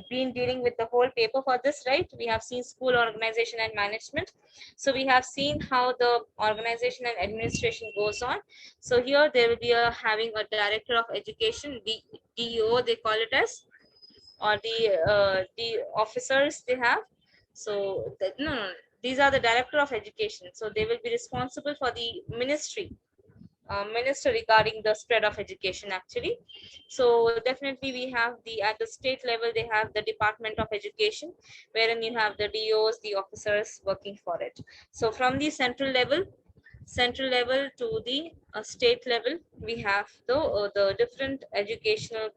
been dealing with the whole paper for this, right? We have seen school organization and management. So we have seen how the organization and administration goes on. So here there will be having a director of education, DEO they call it as, or the officers they have. So no, these are the director of education. So they will be responsible for the minister regarding the spread of education actually. So definitely we have the, at the state level they have the department of education, wherein you have the DOs, the officers working for it. So from the central level to the state level, we have the different educational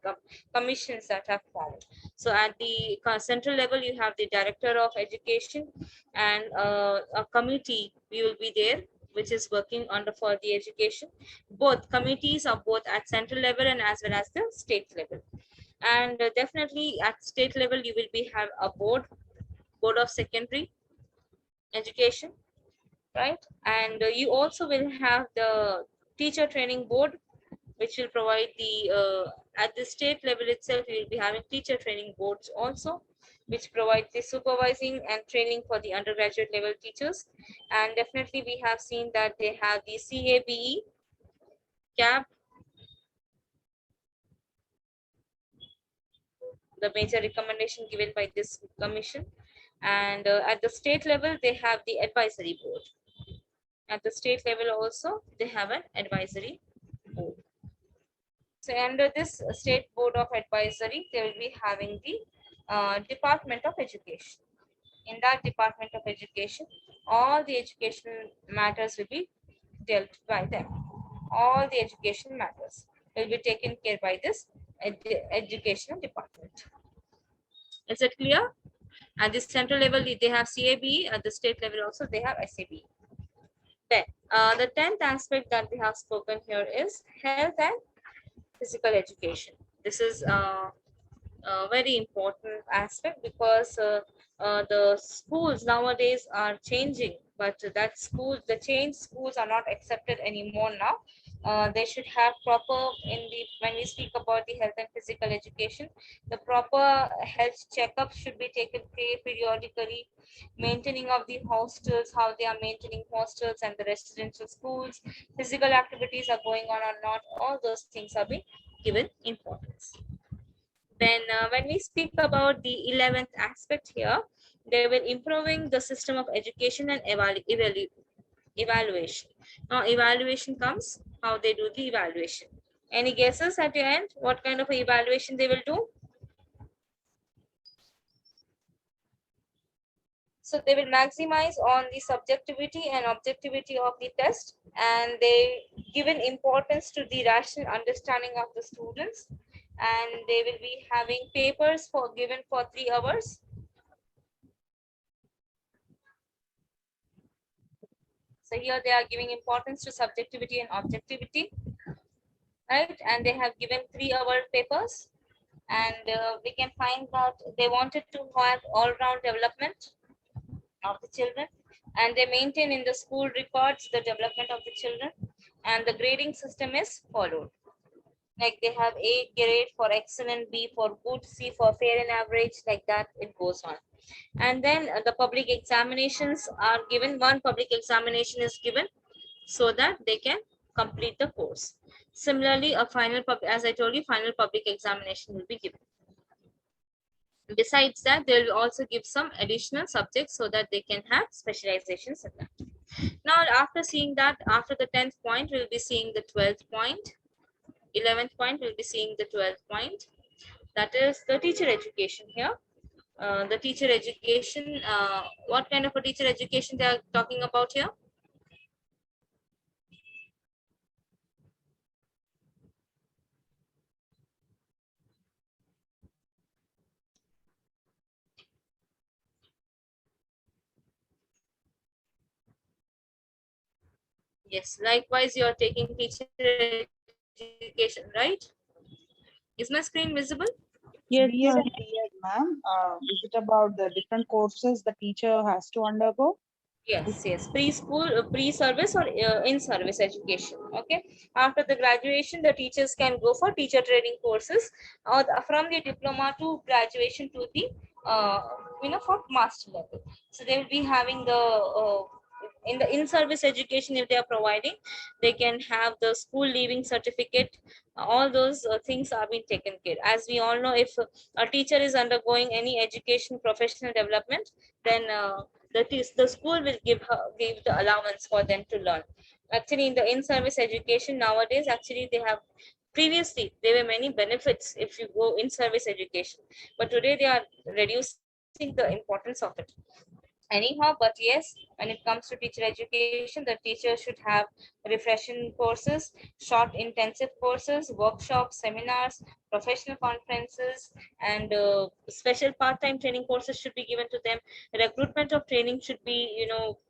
commissions that have formed. So at the central level, you have the director of education, and a committee we will be there, which is working under for the education. Both committees are both at central level and as well as the state level. And definitely at state level, you will be have a board of secondary education, right? And you also will have the teacher training board, which will provide the at the state level itself, you will be having teacher training boards also, which provide the supervising and training for the undergraduate level teachers. And definitely we have seen that they have the CABE, CAP, the major recommendation given by this commission. And at the state level, they have the advisory board. At the state level also, they have an advisory board. So under this State Board of Advisory, they will be having the Department of Education. In that Department of Education, all the educational matters will be dealt by them. All the education matters will be taken care by this educational department. Is it clear? At the central level, they have CAB. At the state level also, they have SAB. Then, the 10th aspect that we have spoken here is health and physical education. This is a very important aspect because the schools nowadays are changing, but the changed schools are not accepted anymore now. They should have proper when we speak about the health and physical education, the proper health checkup should be taken periodically, maintaining of the hostels, how they are maintaining hostels and the residential schools, physical activities are going on or not, all those things are being given importance. Then when we speak about the 11th aspect here, they will improving the system of education and evaluation. Now evaluation comes, how they do the evaluation. Any guesses at the end? What kind of evaluation they will do? So they will maximize on the subjectivity and objectivity of the test, and they given importance to the rational understanding of the students, and they will be having papers given for 3 hours. So here they are giving importance to subjectivity and objectivity, right? And they have given 3-hour papers, and we can find that they wanted to have all-round development of the children, and they maintain in the school records the development of the children, and the grading system is followed. Like they have A grade for excellent, B for good, C for fair and average, like that it goes on. And then the public examinations are given. One public examination is given so that they can complete the course. Similarly, as I told you, final public examination will be given. Besides that, they will also give some additional subjects so that they can have specializations in that. Now, after seeing that, after the 10th point, we'll be seeing the 12th point. 11th point, we'll be seeing the 12th point. That is the teacher education here. The teacher education, what kind of a teacher education they are talking about here? Yes, likewise, you are taking teacher education, right? Is my screen visible? Yes, B.Ed ma'am. and B.Ed, ma'am. Is it about the different courses the teacher has to undergo? Yes, preschool, pre-service or in-service education. Okay. After the graduation, the teachers can go for teacher training courses, or from the diploma to graduation to the for master level. So they will be having the in the in-service education. If they are providing, they can have the school leaving certificate. All those things are being taken care. As we all know, if a teacher is undergoing any education professional development, then the school will give the allowance for them to learn. Actually, in the in-service education nowadays, actually they have, previously there were many benefits if you go in service education, but today they are reducing the importance of it. Anyhow, but yes, when it comes to teacher education, the teacher should have refreshing courses, short intensive courses, workshops, seminars, professional conferences, and special part-time training courses should be given to them. Recruitment of training should be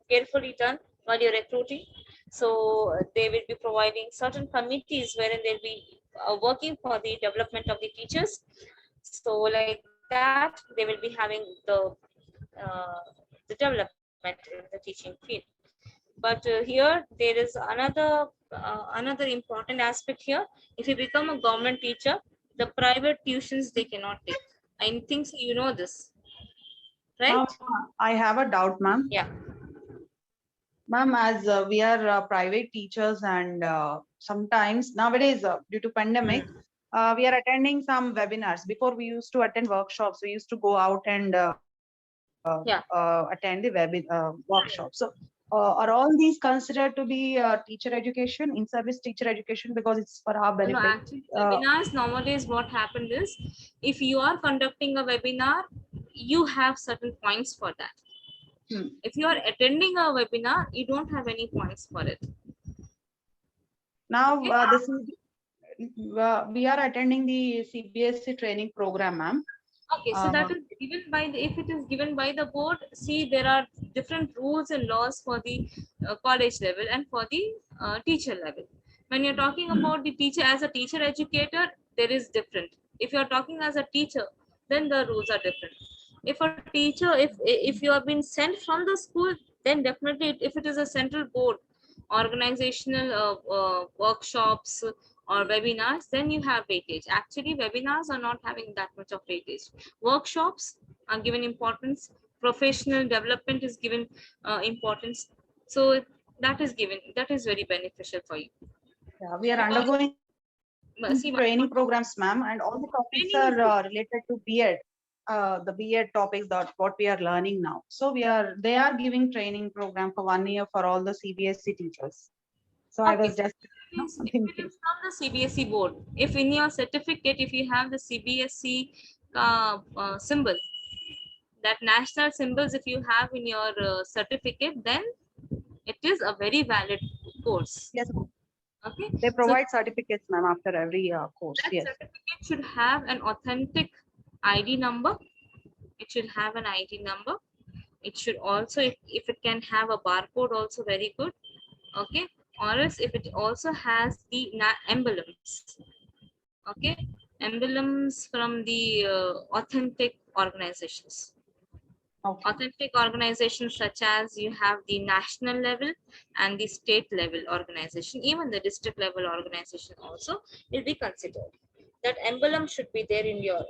carefully done while you're recruiting. So they will be providing certain committees wherein they'll be working for the development of the teachers. So like that, they will be having uh, the development in the teaching field. But here there is another important aspect here. If you become a government teacher, the private tuitions they cannot take. I think so, you know this, right? I have a doubt, ma'am. Yeah. Ma'am, as we are private teachers and sometimes nowadays due to pandemic, we are attending some webinars. Before we used to attend workshops, we used to go out and Yeah. attend the workshop. So are all these considered to be teacher education, in-service teacher education, because it's for our No, benefit? actually, webinars nowadays, what happened is, if you are conducting a webinar, you have certain points for that. If you are attending a webinar, you don't have any points for it. Now, we are attending the CBSE training program, ma'am. Okay, so that is given by the, if it is given by the board, see, there are different rules and laws for the college level and for the teacher level. When you're talking about the teacher as a teacher educator, there is different. If you're talking as a teacher, then the rules are different. If a teacher, if you have been sent from the school, then definitely if it is a central board, organizational workshops or webinars, then you have weightage. Actually, webinars are not having that much of weightage. Workshops are given importance. Professional development is given importance. So that is given. That is very beneficial for you. Yeah, we are undergoing See, training programs, ma'am, and all the topics are related to B.Ed. The B.Ed topics that what we are learning now. So they are giving training program for 1 year for all the CBSE teachers. So I was just if it thinking. is from the CBSE board, if in your certificate, if you have the CBSE symbol, that national symbols, if you have in your certificate, then it is a very valid course. Yes, Okay. they provide certificates, ma'am, after every course. That Yes. certificate should have an authentic ID number. It should have an ID number. It should also, if it can have a barcode, also very good. Okay. Or else if it also has the emblems. Okay. Emblems from the authentic organizations. Okay. Authentic organizations such as you have the national level and the state level organization, even the district level organization also will be considered. That emblem should be there in your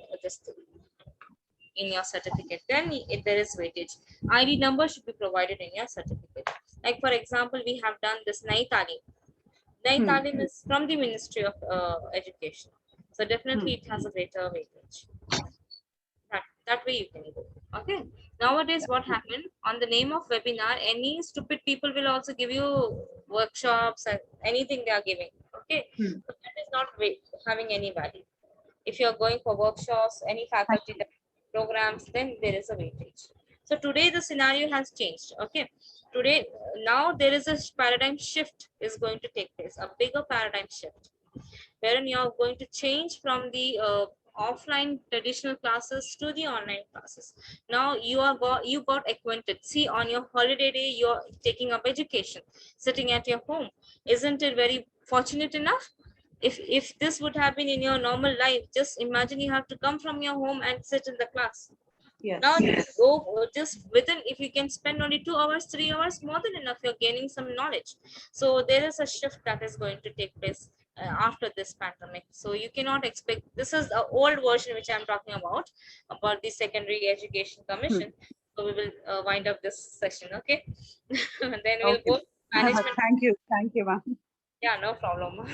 in your certificate. Then there is weightage. ID number should be provided in your certificate. Like for example, we have done this Naitalim. Naitalim is from the Ministry of Education. So definitely it has a greater weightage. That way you can go. Okay. Nowadays, what happened on the name of webinar, any stupid people will also give you workshops and anything they are giving. Okay. But that is not having any value. If you are going for workshops, any faculty programs, then there is a weightage. So today the scenario has changed. Okay. Today, now there is a paradigm shift is going to take place, a bigger paradigm shift, wherein you are going to change from the offline traditional classes to the online classes. Now you got acquainted. See, on your holiday day, you're taking up education, sitting at your home. Isn't it very fortunate enough? If this would have been in your normal life, just imagine you have to come from your home and sit in the class. Yes. Now go just within, if you can spend only 2 hours, 3 hours, more than enough, you're gaining some knowledge. So there is a shift that is going to take place after this pandemic. So you cannot expect, this is the old version which I'm talking about the Secondary Education Commission. So we will wind up this session. Okay. And then we'll go to management. Thank you, ma'am. Yeah, no problem.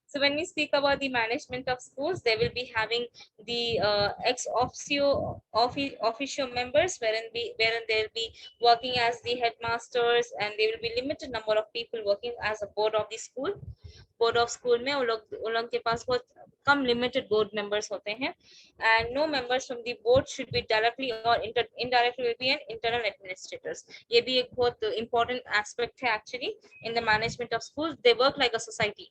So when we speak about the management of schools, they will be having the ex officio members, wherein they'll be working as the headmasters, and there will be limited number of people working as a board of the school. Board of school में उन लोग के पास बहुत कम limited board members होते हैं, and no members from the board should be directly or indirectly will be an internal administrators. ये भी एक बहुत important aspect है actually in the management of schools. They work like a society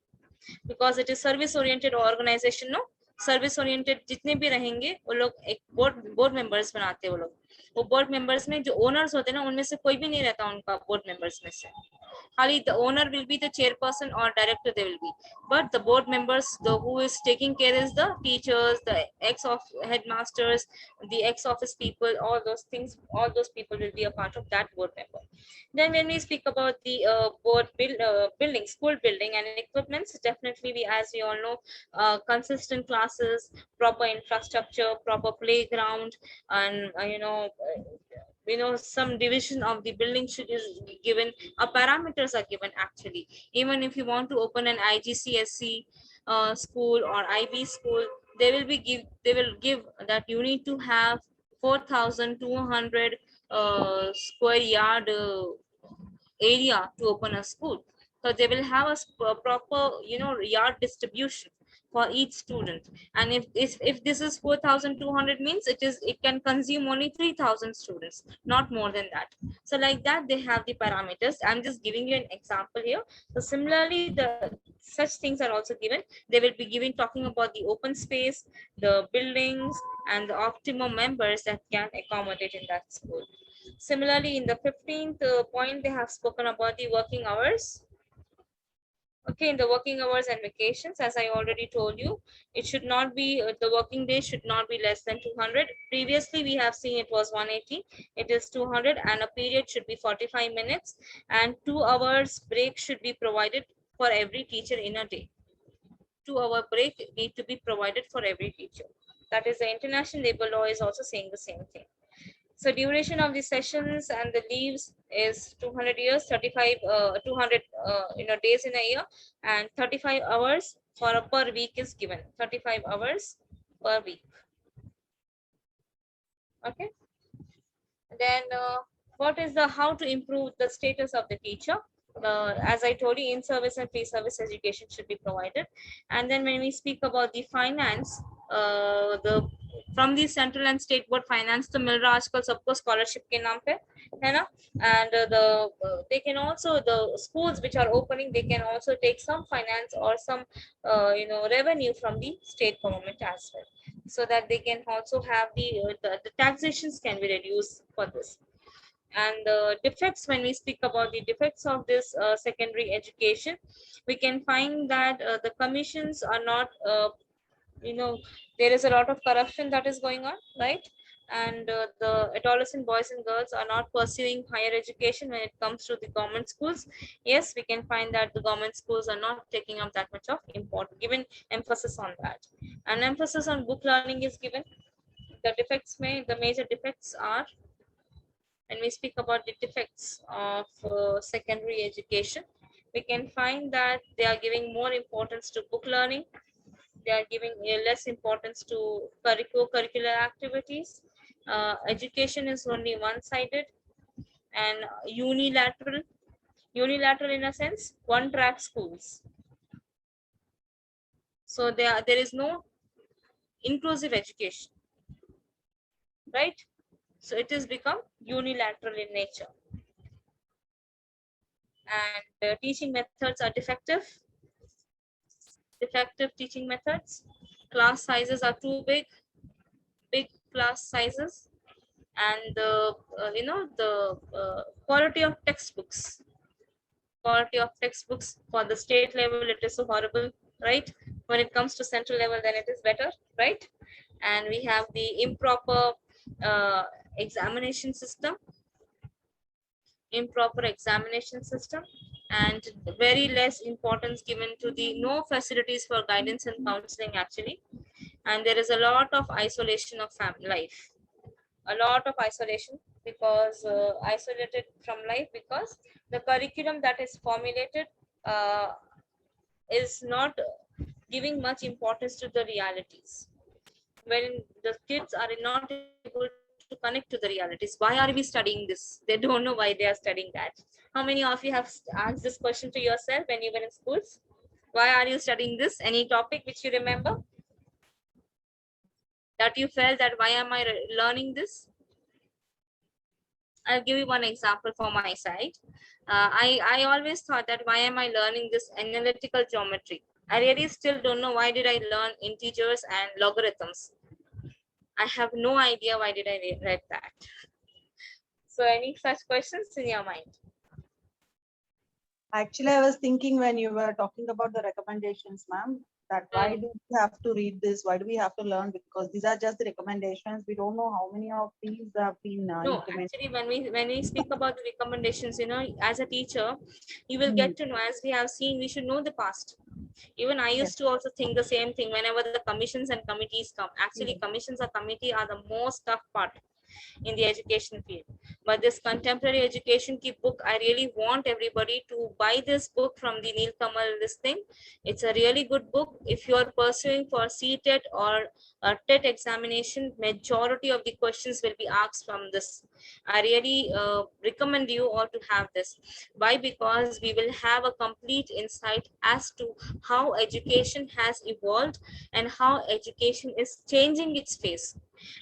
because it is service oriented organization. No, service oriented जितने भी रहेंगे वो लोग एक बोर्ड मेंबर्स बनाते हैं. वो बोर्ड मेंबर्स में जो ओनर्स होते हैं ना, उनमें से कोई भी नहीं रहता उनका बोर्ड मेंबर्स में से. खाली the owner will be the chairperson और director they will be, but the board members the who is taking care is the teachers, the ex of headmasters, the ex office people, all those things, all those people will be a part of that board member. Then when we speak about the building, school building and equipments, definitely we, as we all know, consistent classes, proper infrastructure, proper playground, and some division of the building should is given. Parameters are given actually. Even if you want to open an IGCSE school or IB school, they will give that you need to have 4,200 square yard area to open a school. So they will have a proper, yard distribution for each student. And if this is 4,200 means it can consume only 3,000 students, not more than that. So like that, they have the parameters. I'm just giving you an example here. So similarly, the such things are also given. They will be giving, talking about the open space, the buildings, and the optimum members that can accommodate in that school. Similarly, in the 15th point, they have spoken about the working hours. Okay, in the working hours and vacations, as I already told you, it should not be, the working day should not be less than 200. Previously, we have seen it was 180. It is 200, and a period should be 45 minutes, and 2 hours break should be provided for every teacher in a day. 2-hour break need to be provided for every teacher. That is, the international labor law is also saying the same thing. So duration of the sessions and the leaves is 200 years, 200 days in a year, and 35 hours per week is given. 35 hours per week. Okay. Then what is the, how to improve the status of the teacher? As I told you, in-service and pre-service education should be provided. And then when we speak about the finance, the from the central and state board finance to मिल रहा आजकल सबको scholarship के नाम पे, है ना? And they can also, the schools which are opening, they can also take some finance or some revenue from the state government as well, so that they can also have the taxations can be reduced for this. And the defects, when we speak about the defects of this secondary education, we can find that the commissions are not, there is a lot of corruption that is going on, right? And the adolescent boys and girls are not pursuing higher education when it comes to the government schools. Yes, we can find that the government schools are not taking up that much of given emphasis on that. And emphasis on book learning is given. The defects the major defects are, when we speak about the defects of secondary education, we can find that they are giving more importance to book learning. They are giving less importance to curricular activities. Education is only one-sided and unilateral. Unilateral in a sense, one-track schools. So there is no inclusive education, right? So it has become unilateral in nature. And teaching methods are defective. Defective teaching methods. Class sizes are too big class sizes. And the quality of textbooks. Quality of textbooks for the state level, it is so horrible, right? When it comes to central level, then it is better, right? And we have the improper examination system. Improper examination system, and very less importance given to the no facilities for guidance and counseling actually. And there is a lot of isolation of family life, a lot of isolation, because isolated from life, because the curriculum that is formulated is not giving much importance to the realities. When the kids are not able to connect to the realities, why are we studying this? They don't know why they are studying that. How many of you have asked this question to yourself when you were in schools? Why are you studying this? Any topic which you remember that you felt that why am I learning this? I'll give you one example for my side. I always thought that why am I learning this analytical geometry? I really still don't know why did I learn integers and logarithms. I have no idea why did I read that. So any such questions in your mind? Actually, I was thinking when you were talking about the recommendations, ma'am, that why do we have to read this? Why do we have to learn? Because these are just the recommendations. We don't know how many of these have been No, implemented. actually, when we speak about the recommendations, as a teacher, you will get to know, as we have seen, we should know the past. Even I used to also think the same thing whenever the commissions and committees come. Actually, commissions or committee are the most tough part in the education field. But this contemporary education key book, I really want everybody to buy this book from the Neil Kamal, this thing. It's a really good book. If you are pursuing for CTET or a TET examination, majority of the questions will be asked from this I really recommend you all to have this. Why? Because we will have a complete insight as to how education has evolved and how education is changing its face.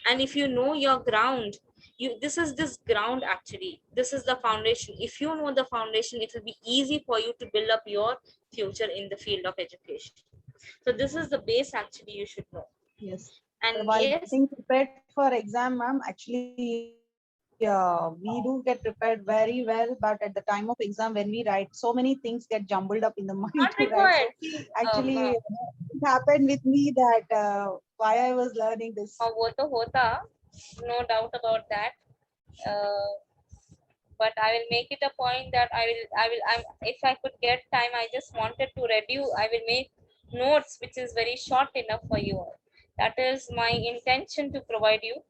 And if you know your ground, this ground, actually this is the foundation. If you know the foundation, it will be easy for you to build up your future in the field of education. So this is the base, actually, you should know. Yes. And While yes, getting prepared for exam, ma'am, actually, we do get prepared very well, but at the time of exam, when we write, so many things get jumbled up in the mind not to write. So required. actually, No. it happened with me that why I was learning this. वो तो होता, no doubt about that. Uh, but I will make it a point that if I could get time, I just wanted to review. I will make notes which is very short enough for you all. That is my intention to provide you,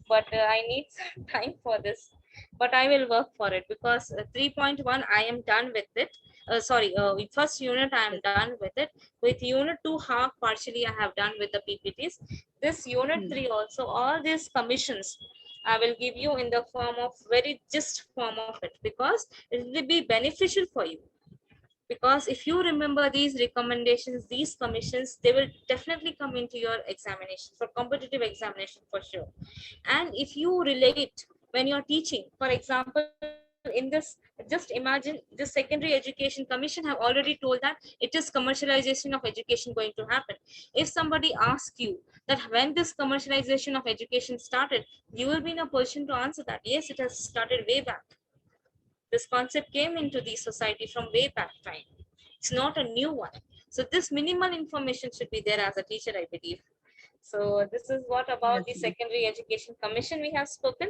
but I need some time for this. But I will work for it, because 3.1 I am done with it. With first unit I am done with it. With unit 2 half partially I have done with the PPTs. This unit 3 also, all these commissions I will give you in the form of very just form of it, because it will be beneficial for you. Because if you remember these recommendations, these commissions, they will definitely come into your examination, for competitive examination for sure. And if you relate when you're teaching, for example, in this, just imagine the secondary education commission have already told that it is commercialization of education going to happen. If somebody asks you that when this commercialization of education started, you will be in a position to answer that yes, it has started way back. This concept came into the society from way back time. It's not a new one. So this minimal information should be there as a teacher, I believe. So this is what about the Secondary Education Commission we have spoken.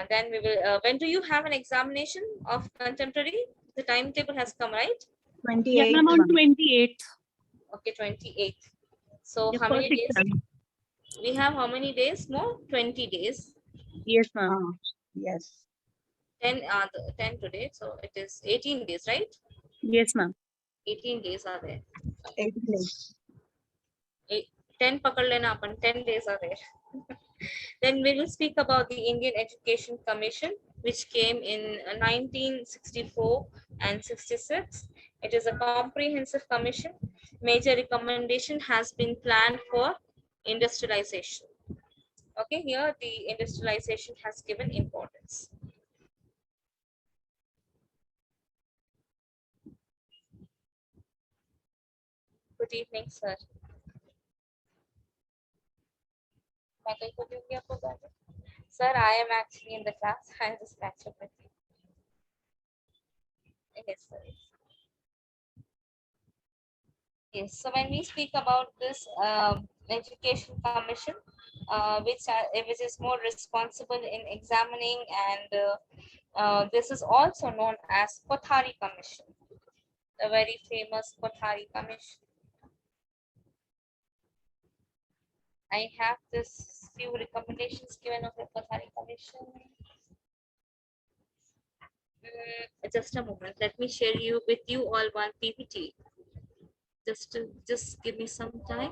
Then we will, when do you have an examination of contemporary? The timetable has come, right? 28. Yeah, ma'am, on 28th. Okay, 28th. So The how many first days? exam. We have how many days more? 20 days. Yes, ma'am. Yes. 10 today. So it is 18 days, right? Yes, ma'am. 18 days are there. 8 days. 10 pakad lena apan, 10 days are there. Then we will speak about the Indian Education Commission, which came in 1964 and 66. It is a comprehensive commission. Major recommendation has been planned for industrialization. Okay, here the industrialization has given importance. Good evening, sir. Sir, I am actually in the class. I'll just catch up with you. Yes, sir. Yes, so when we speak about this education commission, which is more responsible in examining, and this is also known as Kothari Commission, the very famous Kothari Commission. I have this few recommendations given of the Kothari Commission. Just a moment, let me share with you all one PPT. Just give me some time.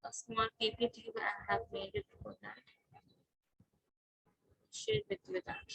A small PPT I have made it for that. Share with you that.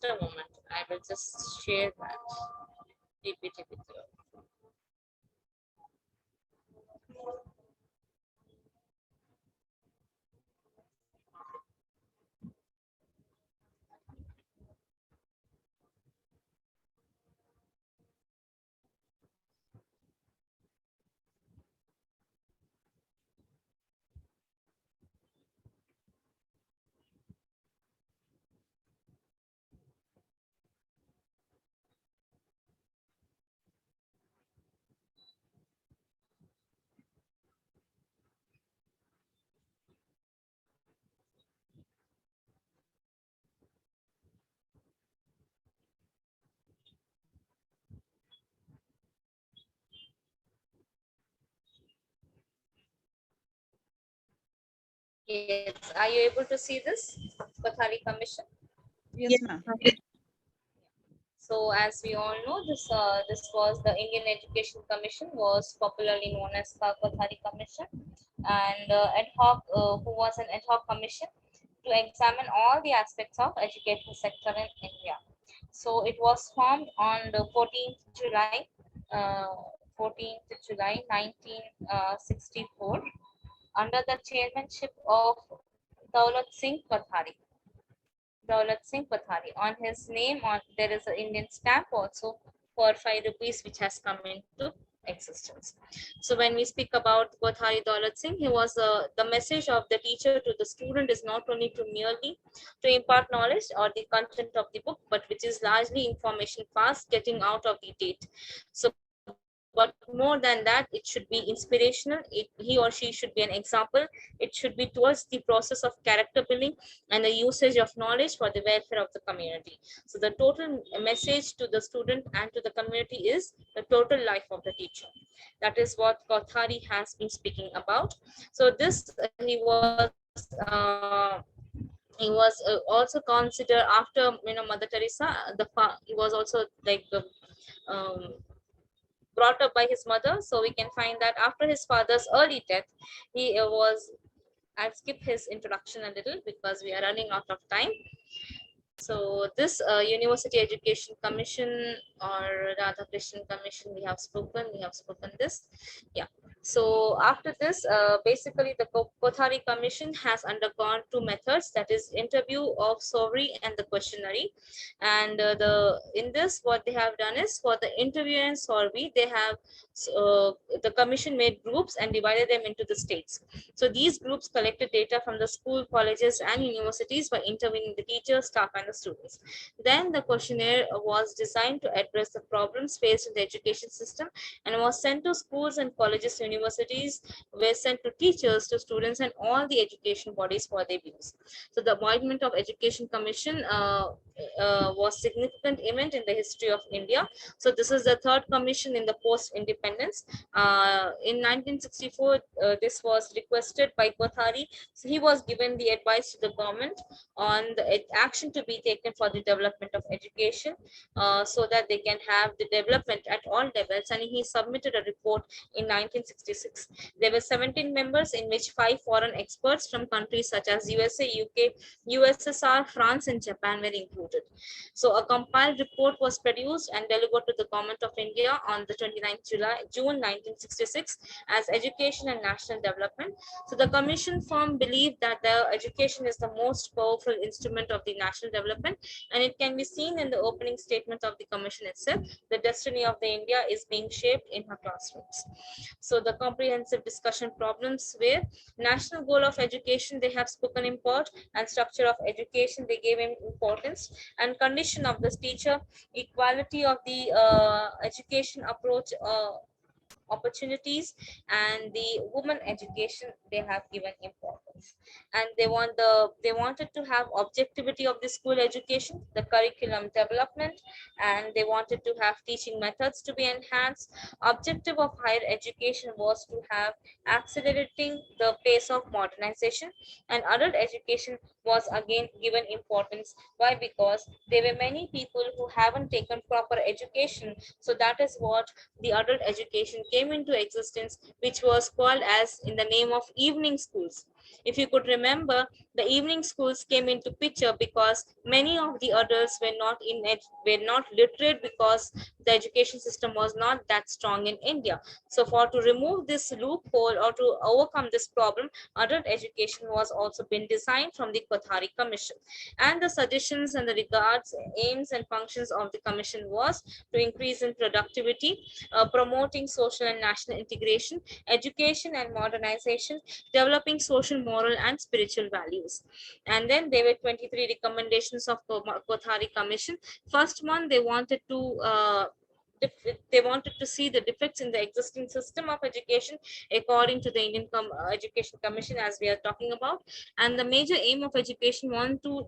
Just a moment. I will just share that PPT with you. Yes, are you able to see this Kothari Commission? Yes, ma'am. So as we all know, this was the Indian Education Commission, was popularly known as Kothari Commission, and ad hoc, who was an ad hoc commission to examine all the aspects of education sector in India. So it was formed on the 14th July, 1964, under the chairmanship of Daulat Singh Kothari. Daulat Singh Pathari. On his name, there is an Indian stamp also for 5 rupees, which has come into existence. So when we speak about Pathari Daulat Singh, he was the message of the teacher to the student is not only to merely to impart knowledge or the content of the book, but which is largely information fast getting out of the date. So but more than that, it should be inspirational. He or she should be an example. It should be towards the process of character building and the usage of knowledge for the welfare of the community. So the total message to the student and to the community is the total life of the teacher. That is what Kothari has been speaking about. So this he was also considered after Mother Teresa. He was also like um, brought up by his mother. So we can find that after his father's early death, he was. I'll skip his introduction a little because we are running out of time. So this University Education Commission or Radha Krishnan Commission, we have spoken this. Yeah. So after this, basically the Kothari Commission has undergone 2 methods, that is interview of Sovri and the questionnaire. And in this, what they have done is for the interview and Sovri, they have the commission made groups and divided them into the states. So these groups collected data from the school, colleges, and universities by interviewing the teachers, staff, and the students. Then the questionnaire was designed to address the problems faced in the education system and was sent to schools and colleges, universities, were sent to teachers, to students, and all the education bodies for their views. So the appointment of Education Commission was significant event in the history of India. So this is the 3rd commission in the post-independence. In 1964, this was requested by Kothari. So he was given the advice to the government on the action to be taken for the development of education, so that they can have the development at all levels. And he submitted a report in 1966. There were 17 members, in which 5 foreign experts from countries such as USA, UK, USSR, France, and Japan were included. So a compiled report was produced and delivered to the government of India on the 29th June 1966 as Education and National Development. So the commission firm believed that the education is the most powerful instrument of the national development, and it can be seen in the opening statement of the commission itself. The destiny of the India is being shaped in her classrooms. So the comprehensive discussion problems were national goal of education, they have spoken import, and structure of education, they gave him importance, and condition of this teacher, equality of the education approach, opportunities, and the women education, they have given importance. And they wanted to have objectivity of the school education, the curriculum development, and they wanted to have teaching methods to be enhanced. Objective of higher education was to have accelerating the pace of modernization, and adult education was again given importance. Why? Because there were many people who haven't taken proper education. So that is what the adult education came into existence, which was called as in the name of evening schools. If you could remember, the evening schools came into picture because many of the adults were not literate because the education system was not that strong in India. So for to remove this loophole or to overcome this problem, adult education was also been designed from the Kothari Commission. And the suggestions and the regards, aims and functions of the commission was to increase in productivity, promoting social and national integration, education and modernization, developing social, moral and spiritual values. And then there were 23 recommendations of Kothari Commission. First one, they wanted to see the defects in the existing system of education according to the Indian Education Commission, as we are talking about. And the major aim of education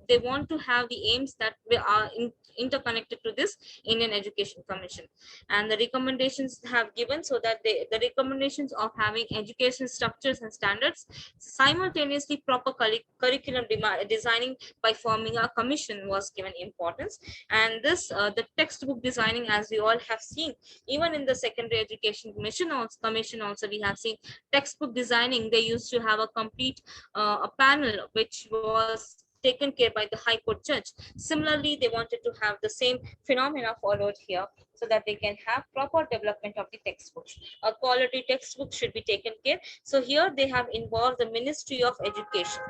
they want to have the aims that are interconnected to this Indian Education Commission. And the recommendations have given, so that the recommendations of having education structures and standards, simultaneously proper curriculum designing by forming a commission was given importance. And this the textbook designing, as we all have seen, even in the secondary education commission also we have seen textbook designing. They used to have a complete a panel which was taken care by the High Court judge. Similarly, they wanted to have the same phenomena followed here, so that they can have proper development of the textbooks. A quality textbook should be taken care. So here they have involved the Ministry of Education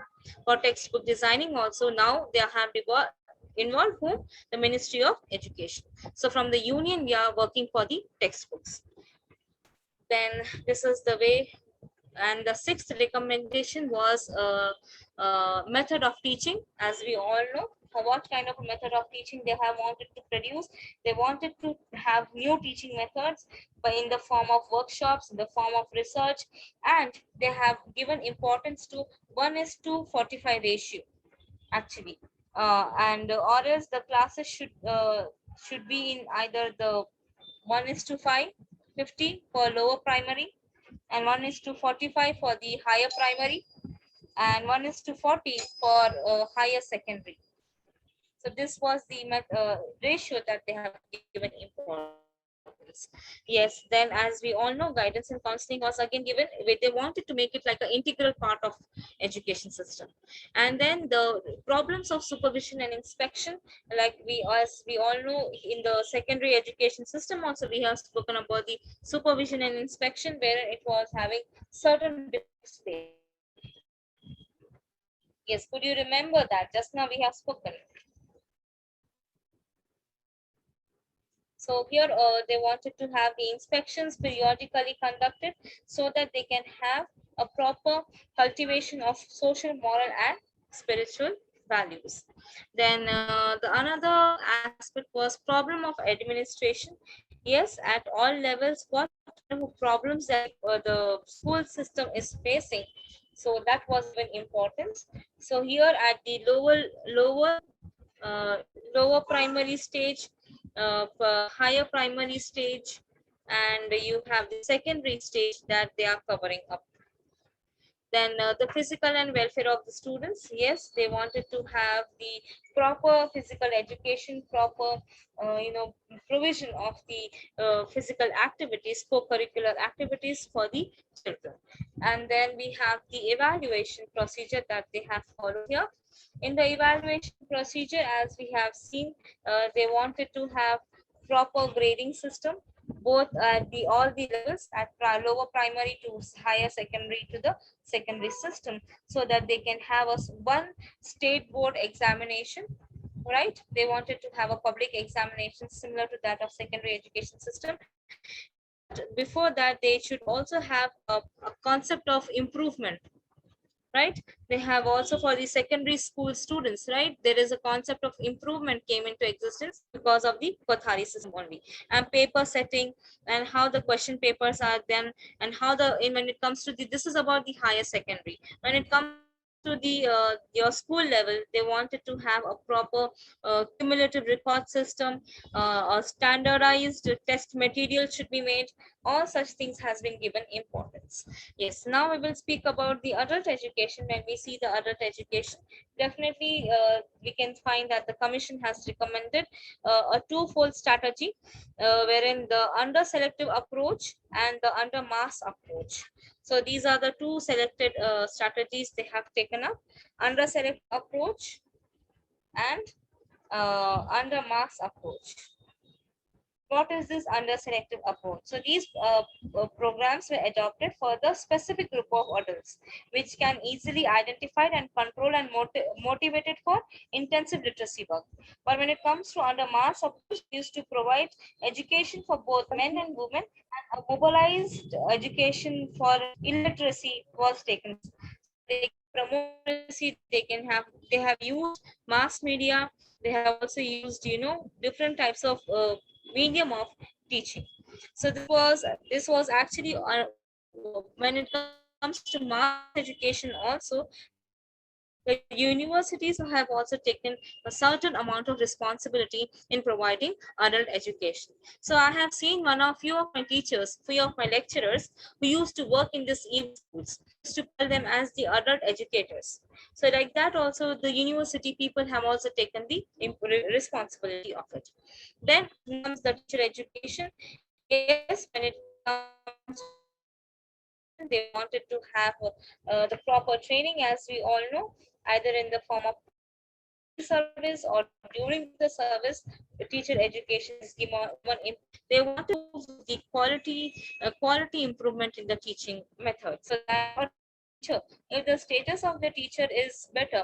for textbook designing. Also now they have involved whom? The Ministry of Education. So from the union we are working for the textbooks. Then this is the way. And the sixth recommendation was method of teaching. As we all know, what kind of a method of teaching they have wanted to produce. They wanted to have new teaching methods, but in the form of workshops, in the form of research, and they have given importance to 1:45 ratio actually. And or else the classes should be in either the 1:50 for lower primary, and 1:45 for the higher primary, and 1:40 for higher secondary. So this was the ratio that they have given importance. Yes, then as we all know, guidance and counseling was again given. They wanted to make it like an integral part of education system. And then the problems of supervision and inspection, like as we all know, in the secondary education system also we have spoken about the supervision and inspection, where it was having certain defects there. Yes, could you remember that? Just now we have spoken. So here they wanted to have the inspections periodically conducted, so that they can have a proper cultivation of social, moral and spiritual values. Then the another aspect was problem of administration. Yes, at all levels, what kind of problems that the school system is facing. So that was given importance. So here at the uh, lower primary stage, higher primary stage, and you have the secondary stage that they are covering up. Then the physical and welfare of the students. Yes, they wanted to have the proper physical education, proper provision of the physical activities, co-curricular activities for the children. And then we have the evaluation procedure that they have followed here. In the evaluation procedure, as we have seen, they wanted to have proper grading system, both at the all the levels, at lower primary to higher secondary to the secondary system, so that they can have one state board examination, right? They wanted to have a public examination similar to that of secondary education system. But before that, they should also have a concept of improvement, right? They have also for the secondary school students, right? There is a concept of improvement came into existence because of the Kothari system only. And paper setting, and how the question papers are done, and how when it comes to this is about the higher secondary. When it comes to the your school level, they wanted to have a proper cumulative record system, a standardized test material should be made. All such things has been given importance. Yes, now we will speak about the adult education. When we see the adult education, definitely we can find that the commission has recommended a twofold strategy, wherein the under selective approach and the under mass approach. So these are the two selected strategies they have taken up: under select approach and under mass approach. What is this under selective approach? So these programs were adopted for the specific group of adults, which can easily identified and control and motivated for intensive literacy work. But when it comes to under mass approach, used to provide education for both men and women, and a mobilized education for illiteracy was taken. They promote literacy, they have used mass media, they have also used, different types of medium of teaching. So this was actually when it comes to mass education also, the universities have also taken a certain amount of responsibility in providing adult education. So I have seen one of my teachers, few of my lecturers who used to work in this elite schools. We used to call them as the adult educators. So like that also the university people have also taken the responsibility of it. Then comes the teacher education. Yes, when it comes to teacher education, they wanted to have the proper training, as we all know, either in the form of pre-service or during the service. The teacher education is given they want to improve the quality improvement in the teaching method, so that a teacher, if the status of the teacher is better.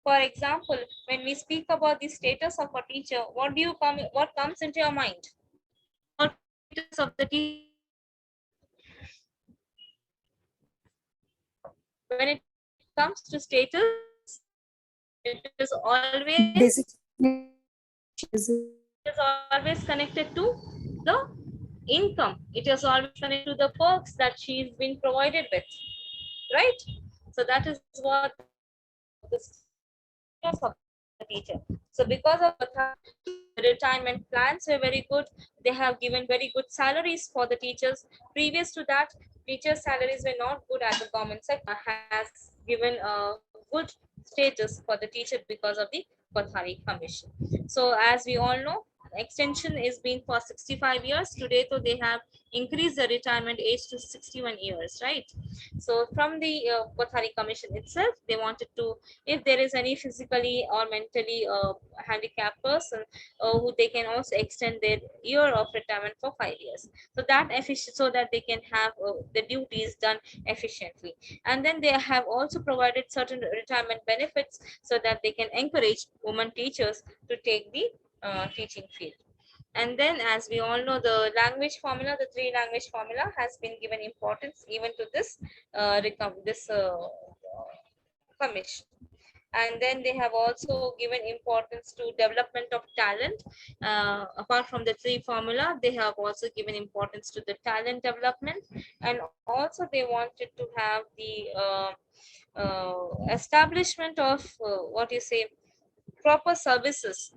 For example, when we speak about the status of a teacher, what comes into your mind? What status of the teacher? When it comes to status, it is always connected to the income. It is always connected to the perks that she's been provided with, right? So that is what the status of the teacher. So because of the retirement plans were very good, they have given very good salaries for the teachers. Previous to that, teachers' salaries were not good, as the government sector has given a good status for the teacher because of the Kothari Commission. So as we all know, extension is being for 65 years. Today, so they have increased the retirement age to 61 years, right? So from the Kothari Commission itself, they wanted to, if there is any physically or mentally handicapped person, who they can also extend their year of retirement for 5 years. So that so that they can have the duties done efficiently. And then they have also provided certain retirement benefits so that they can encourage women teachers to take the teaching field. And then, as we all know, the language formula, the 3 language formula, has been given importance even to this commission. And then they have also given importance to development of talent. Apart from the 3 formula, they have also given importance to the talent development, and also they wanted to have the establishment of what you say, proper services,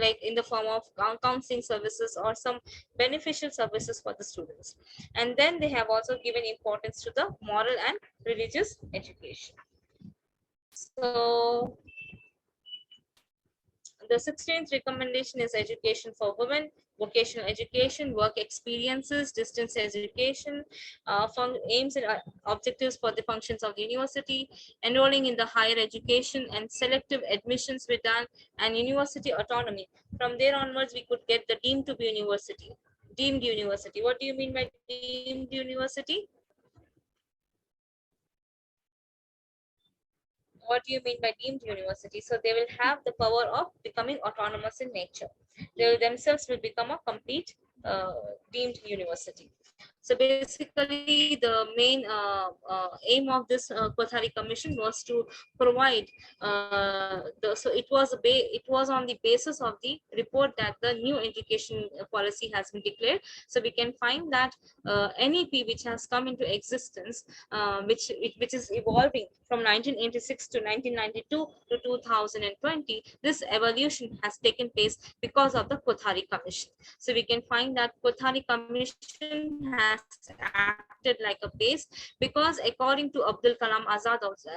like in the form of counseling services or some beneficial services for the students. And then they have also given importance to the moral and religious education. So the 16th recommendation is education for women, vocational education, work experiences, distance education, aims and objectives for the functions of the university, enrolling in the higher education, and selective admissions were done, and university autonomy. From there onwards, we could get the deemed to be university. Deemed university. What do you mean by deemed university? What do you mean by deemed university? So they will have the power of becoming autonomous in nature. They themselves will become a complete deemed university. So basically, the main aim of this Kothari Commission was to provide so it was on the basis of the report that the new education policy has been declared. So we can find that NEP, which has come into existence, which is evolving from 1986 to 1992 to 2020, this evolution has taken place because of the Kothari Commission. So we can find that Kothari Commission has acted like a base, because according to Abdul Kalam Azad, also,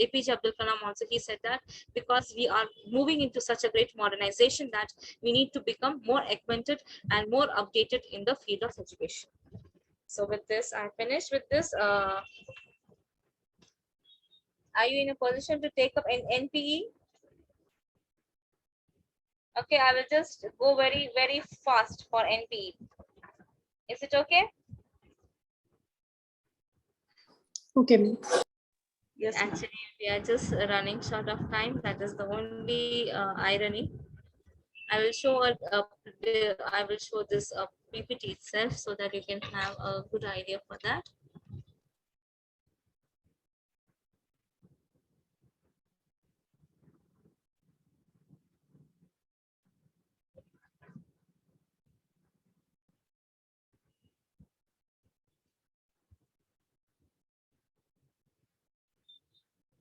APJ Abdul Kalam also, he said that because we are moving into such a great modernization that we need to become more acquainted and more updated in the field of education. So with this, I finished with this. Are you in a position to take up an NPE? Okay, I will just go very, very fast for NPE. Is it okay? Okay, ma'am. Yes, ma'am. Actually, we are just running short of time. That is the only irony. I will show I will show this PPT itself so that you can have a good idea for that.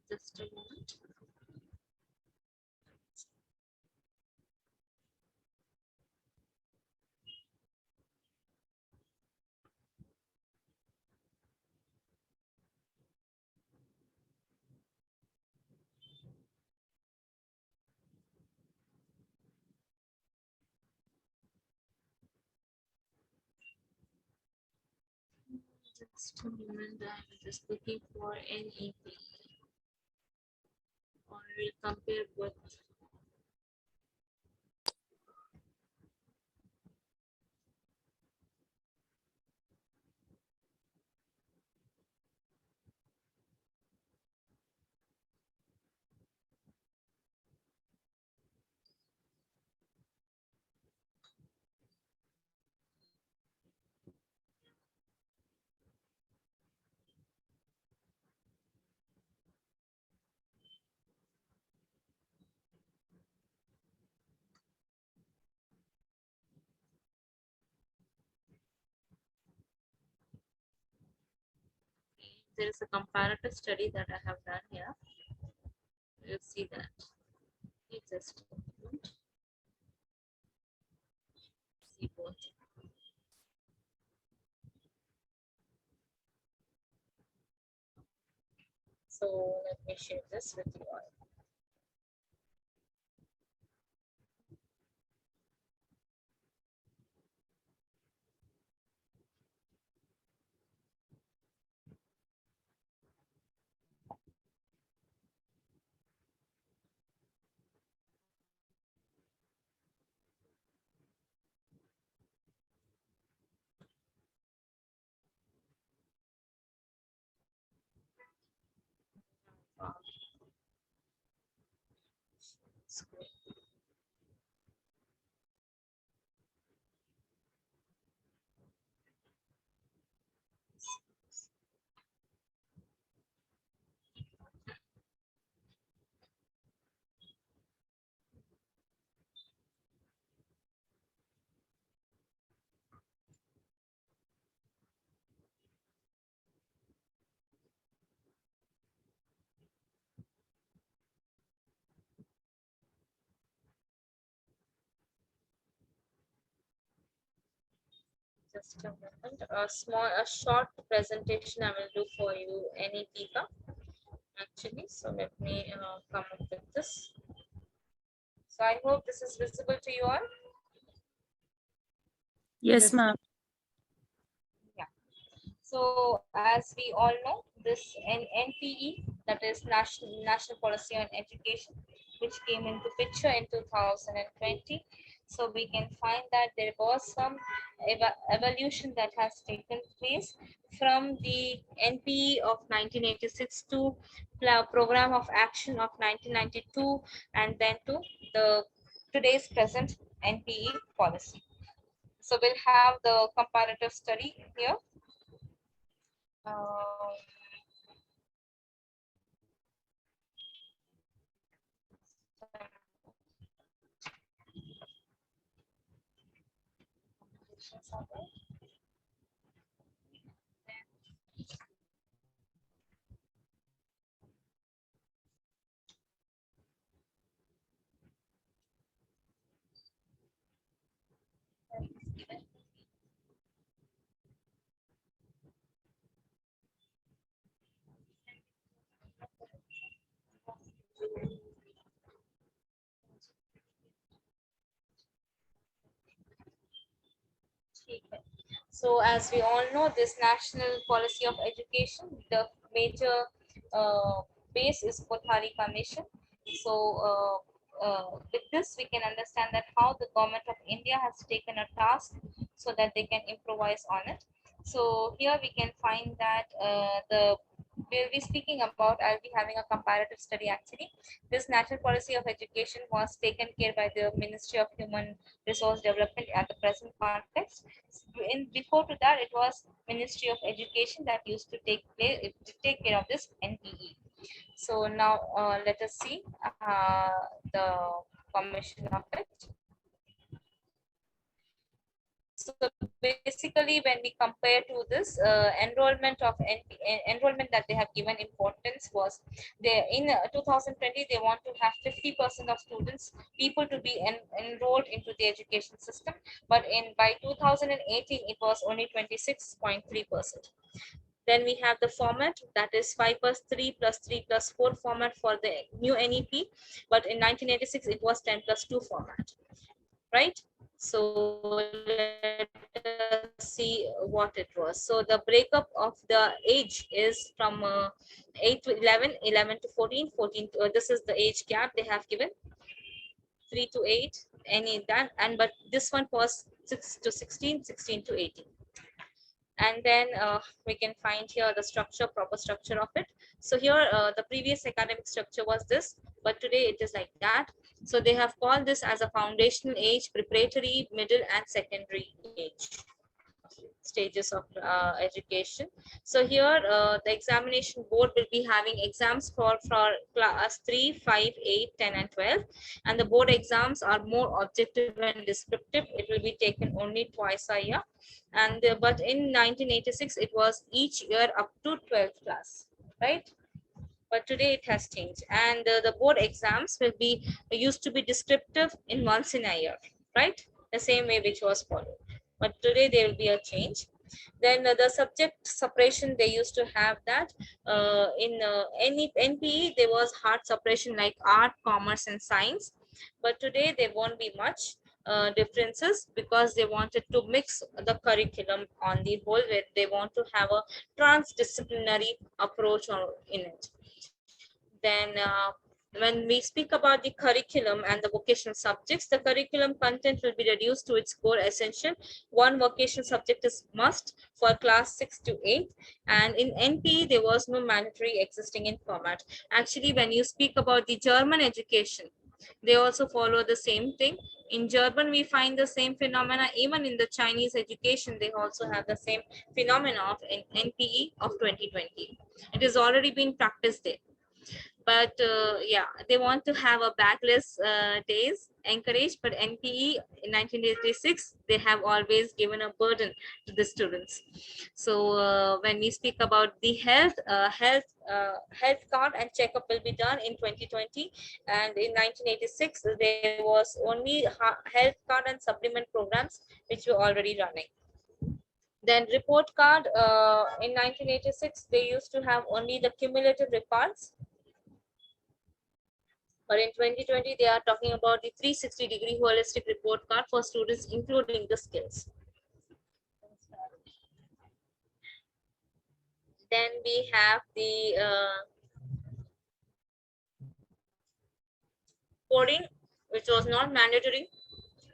Just a moment. Just a moment. I'm just looking for NEP or we'll compare with. There is a comparative study that I have done here. You'll see that. You just see both. So let me share this with you all. Screen. Just a moment. A short presentation I will do for you, any Pika, actually. So let me come up with this. So I hope this is visible to you all. Yes, ma'am. So as we all know, this NPE, that is National Policy on Education, which came into picture in 2020. So we can find that there was some evolution that has taken place from the NPE of 1986 to Program of Action of 1992, and then to the today's present NPE policy. So we'll have the comparative study here. So as we all know, this national policy of education, the major base is Kothari Commission. So with this, we can understand that how the government of India has taken a task so that they can improvise on it. So here we can find that we'll be speaking about, I'll be having a comparative study actually. This national policy of education was taken care by the Ministry of Human Resource Development at the present context. Before to that, it was Ministry of Education that used to take care of this NPE. So now let us see the commission of it. So basically, when we compare to this enrollment that they have given importance was they in 2020 they want to have 50% of people to be enrolled into the education system, but by 2018 it was only 26.3%. Then we have the format, that is 5+3+3+4 format for the new NEP, but in 1986 it was 10+2 format, right? So let us see what it was. So the breakup of the age is from 8 to 11, 11 to 14, 14 to, this is the age gap they have given, 3 to 8, any that, and but this one was 6 to 16, 16 to 18. And then we can find here the proper structure of it. So here the previous academic structure was this, but today it is like that. So they have called this as a foundational age, preparatory, middle and secondary age stages of education. So here the examination board will be having exams for class 3, 5, 8, 10 and 12, and the board exams are more objective and descriptive. It will be taken only twice a year, and but in 1986 it was each year up to 12th class, right? But today it has changed, and the board exams will be used to be descriptive in once in a year, right? The same way which was followed, but today there will be a change. Then the subject separation, they used to have that in any NPE there was hard separation like art, commerce and science, but today there won't be much differences because they wanted to mix the curriculum on the whole, where they want to have a transdisciplinary approach in it. Then when we speak about the curriculum and the vocational subjects, the curriculum content will be reduced to its core essential. One vocational subject is must for class 6 to 8, and in NPE there was no mandatory existing in format. Actually, when you speak about the German education, they also follow the same thing. In German we find the same phenomena. Even in the Chinese education they also have the same phenomena of NPE of 2020. It has already been practiced there, but yeah, they want to have a backless days encouraged, but NPE in 1986 they have always given a burden to the students. So when we speak about the health card and checkup will be done in 2020, and in 1986 there was only health card and supplement programs which were already running. Then report card in 1986 they used to have only the cumulative reports, but in 2020, they are talking about the 360-degree holistic report card for students, including the skills. Then we have the coding, which was not mandatory.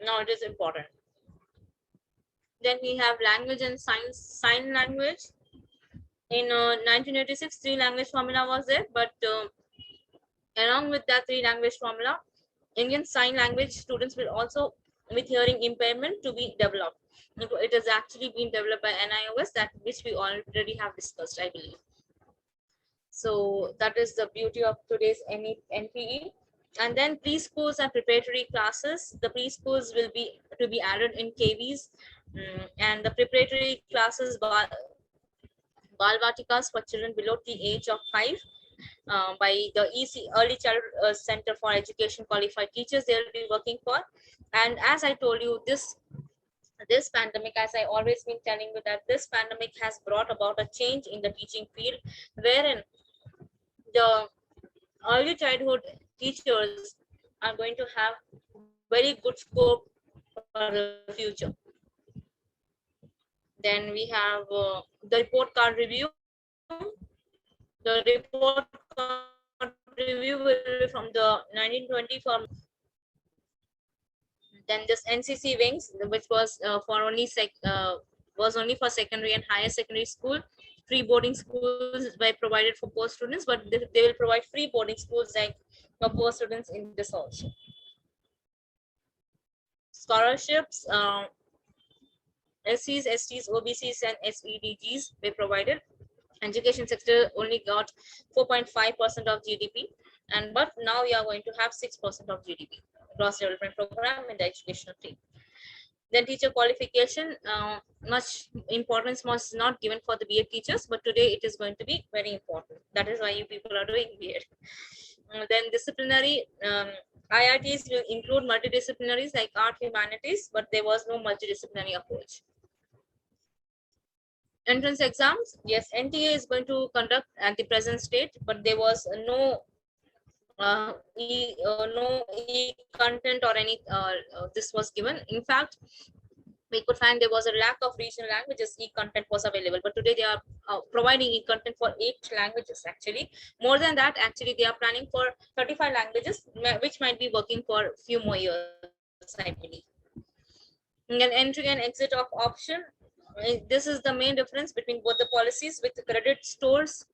Now it is important. Then we have language and sign language. In 1986, 3-language formula was there, but along with that 3-language formula, Indian Sign Language students will also, with hearing impairment, to be developed. It has actually been developed by NIOS, that which we already have discussed, I believe. So that is the beauty of today's NPE. And then preschools and preparatory classes. The preschools will be to be added in KVs, and the preparatory classes Balvatikas for children below the age of 5. By the Early Childhood Center for Education Qualified Teachers, they will be working for. And as I told you, this pandemic, as I always been telling you, that this pandemic has brought about a change in the teaching field, wherein the early childhood teachers are going to have very good scope for the future. Then we have the report card review. The report card review will be from the 1920 form. Then this NCC wings, which was for only was only for secondary and higher secondary school. Free boarding schools were provided for poor students, but they will provide free boarding schools like for poor students in this also. Scholarships, SCs, STs, OBCs, and SEDGs were provided. Education sector only got 4.5% of GDP, and but now we are going to have 6% of GDP gross development program in the educational field. Then teacher qualification, much importance was not given for the B.Ed teachers, but today it is going to be very important. That is why you people are doing B.Ed. Then disciplinary, IITs will include multidisciplinaries like art, humanities, but there was no multidisciplinary approach. Entrance exams, yes, NTA is going to conduct at the present state, but there was no content or any this was given. In fact, we could find there was a lack of regional languages. E-content was available, but today they are providing e-content for 8 languages. Actually, more than that, actually they are planning for 35 languages, which might be working for a few more years, I believe. And entry and exit of option. This is the main difference between both the policies, with the credit stores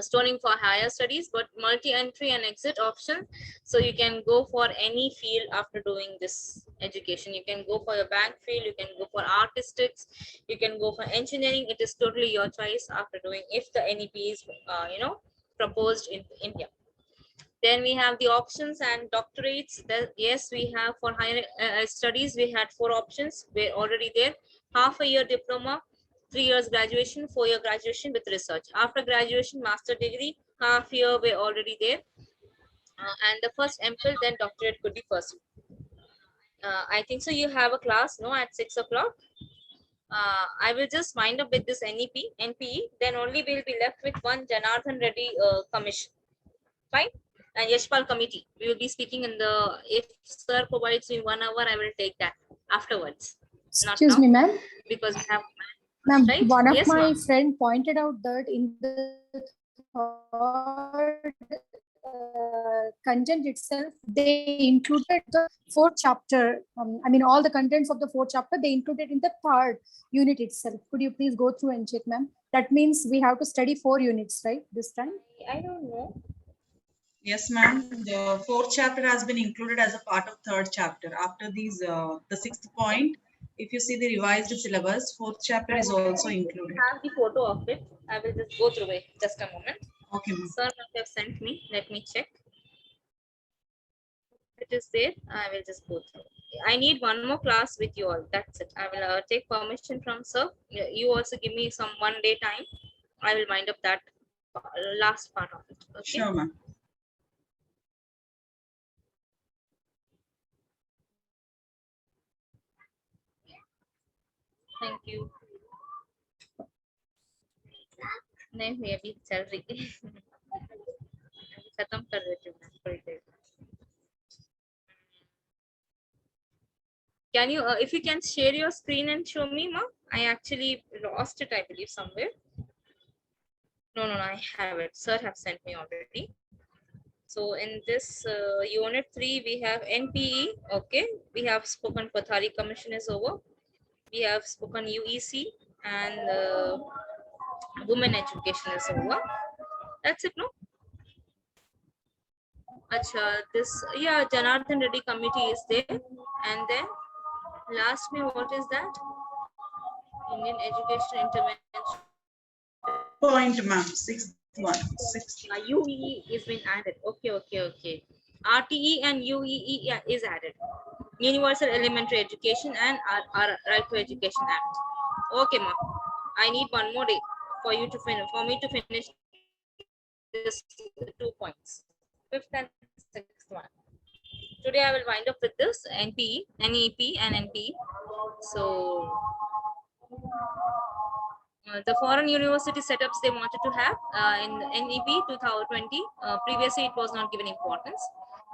storing for higher studies, but multi-entry and exit option. So you can go for any field after doing this education. You can go for your bank field, you can go for artistics, you can go for engineering. It is totally your choice after doing, if the NEP is proposed in India. Then we have the options and doctorates. Yes, we have for higher studies, we had 4 options. We're already there. Half a year diploma, 3 years graduation, 4-year graduation with research. After graduation, master degree, half year we're already there. And the first MPhil, then doctorate could be pursued. I think so. You have a class, no, at 6 o'clock. I will just wind up with this NPE. Then only we'll be left with one Janardhan Reddy commission. Fine. And Yashpal committee. We will be speaking in the, if sir provides me 1 hour, I will take that afterwards. Excuse me, ma'am. Because we have. Ma'am, Right? one of Yes, my ma'am. friend pointed out that in the third content itself, they included the 4th chapter. I mean, all the contents of the 4th chapter, they included in the 3rd unit itself. Could you please go through and check, ma'am? That means we have to study 4 units, right, this time? I don't know. Yes, ma'am. The 4th chapter has been included as a part of 3rd chapter. After these, the 6th point, if you see the revised syllabus, 4th chapter is also included. I have the photo of it. I will just go through it. Just a moment. Okay, ma'am. Sir must have sent me. Let me check. It is there. I will just go through. I need one more class with you all. That's it. I will take permission from sir. You also give me some 1 day time. I will wind up that last part of it. Okay. Sure, ma'am. Thank you. नहीं हुई अभी चल रही है खत्म कर देती हूँ मैं थोड़ी देर. Can you, if you can share your screen and show me, ma? I actually lost it, I believe, somewhere. No, I have it. Sir have sent me already. So in this unit 3, we have NPE. Okay, we have spoken Pathari Commission is over. We have spoken UEC and women education is over. That's it, no? Acha, this, yeah, Janardhan Reddy committee is there. And then last me, what is that? Indian Education Intervention. Point, ma'am. 6th one. 6th. UEE is been added. Okay. RTE and UEE is added. Universal Elementary Education and our Right to Education Act. Okay, ma'am. I need 1 more day for you to finish, for me to finish this 2 points. 5th and 6th one. Today I will wind up with this NPE, NEP and NPE. So the foreign university setups they wanted to have in NEP 2020. Previously, it was not given importance,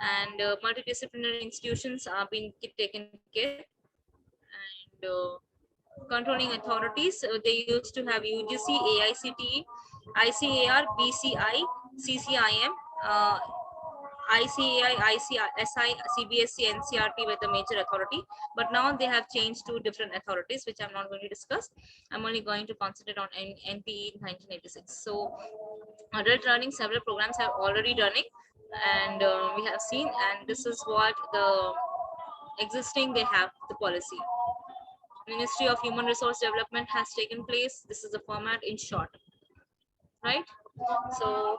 and multidisciplinary institutions are being taken care. And controlling authorities. They used to have UGC, AICTE, ICAR, BCI, CCIM, ICAI, ICSI, CBSE, NCRT were the major authority, but now they have changed to different authorities, which I'm not going to discuss. I'm only going to concentrate on NPE 1986. So adult learning, several programs have already done it, and we have seen, and this is what the existing they have the policy. Ministry of Human Resource Development has taken place. This is the format in short, right? So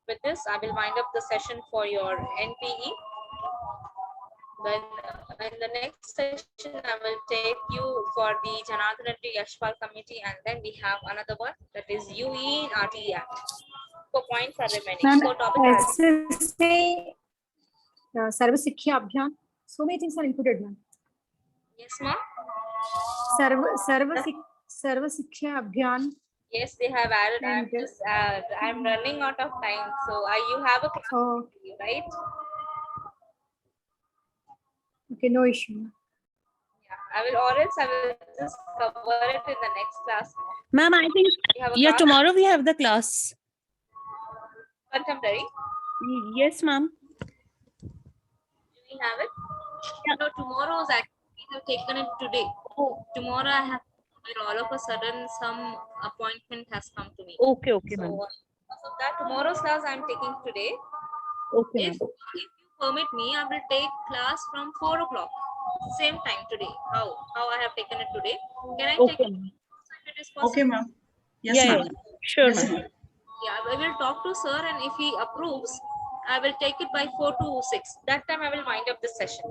with this, I will wind up the session for your NPE. Then in the next session, I will take you for the Janardhan Reddy Yashpal committee, and then we have another one, that is UE in RTE Act. 4 points are remaining. Ma'am, 4 topics are SSA, Sarva Shiksha Abhiyan, so many things are included, ma'am. yes, ma'am. Sarva Shiksha Abhiyan. Yes, they have added. I'm And, just I'm running out of time, so you have a class, Oh, right? okay, no issue. Yeah, I will, or else I will just cover it in the next class. Ma'am, I think, You have a yeah, class tomorrow we have the class. contemporary. Yes, ma'am. Do we have it? Yeah. No, tomorrow's actually we have taken it today. Tomorrow I have, all of a sudden some appointment has come to me. Okay, So ma'am. because of that, tomorrow's class I'm taking today. Okay, If you permit me, I will take class from 4 o'clock. Same time today. How I have taken it today. Can I take Okay, it ma'am. if it is possible? Okay, ma'am. Yes, Yeah, ma'am. Sure, Yes, ma'am. ma'am. Yeah, I will talk to sir, and if he approves, I will take it by 4 to 6. That time I will wind up the session.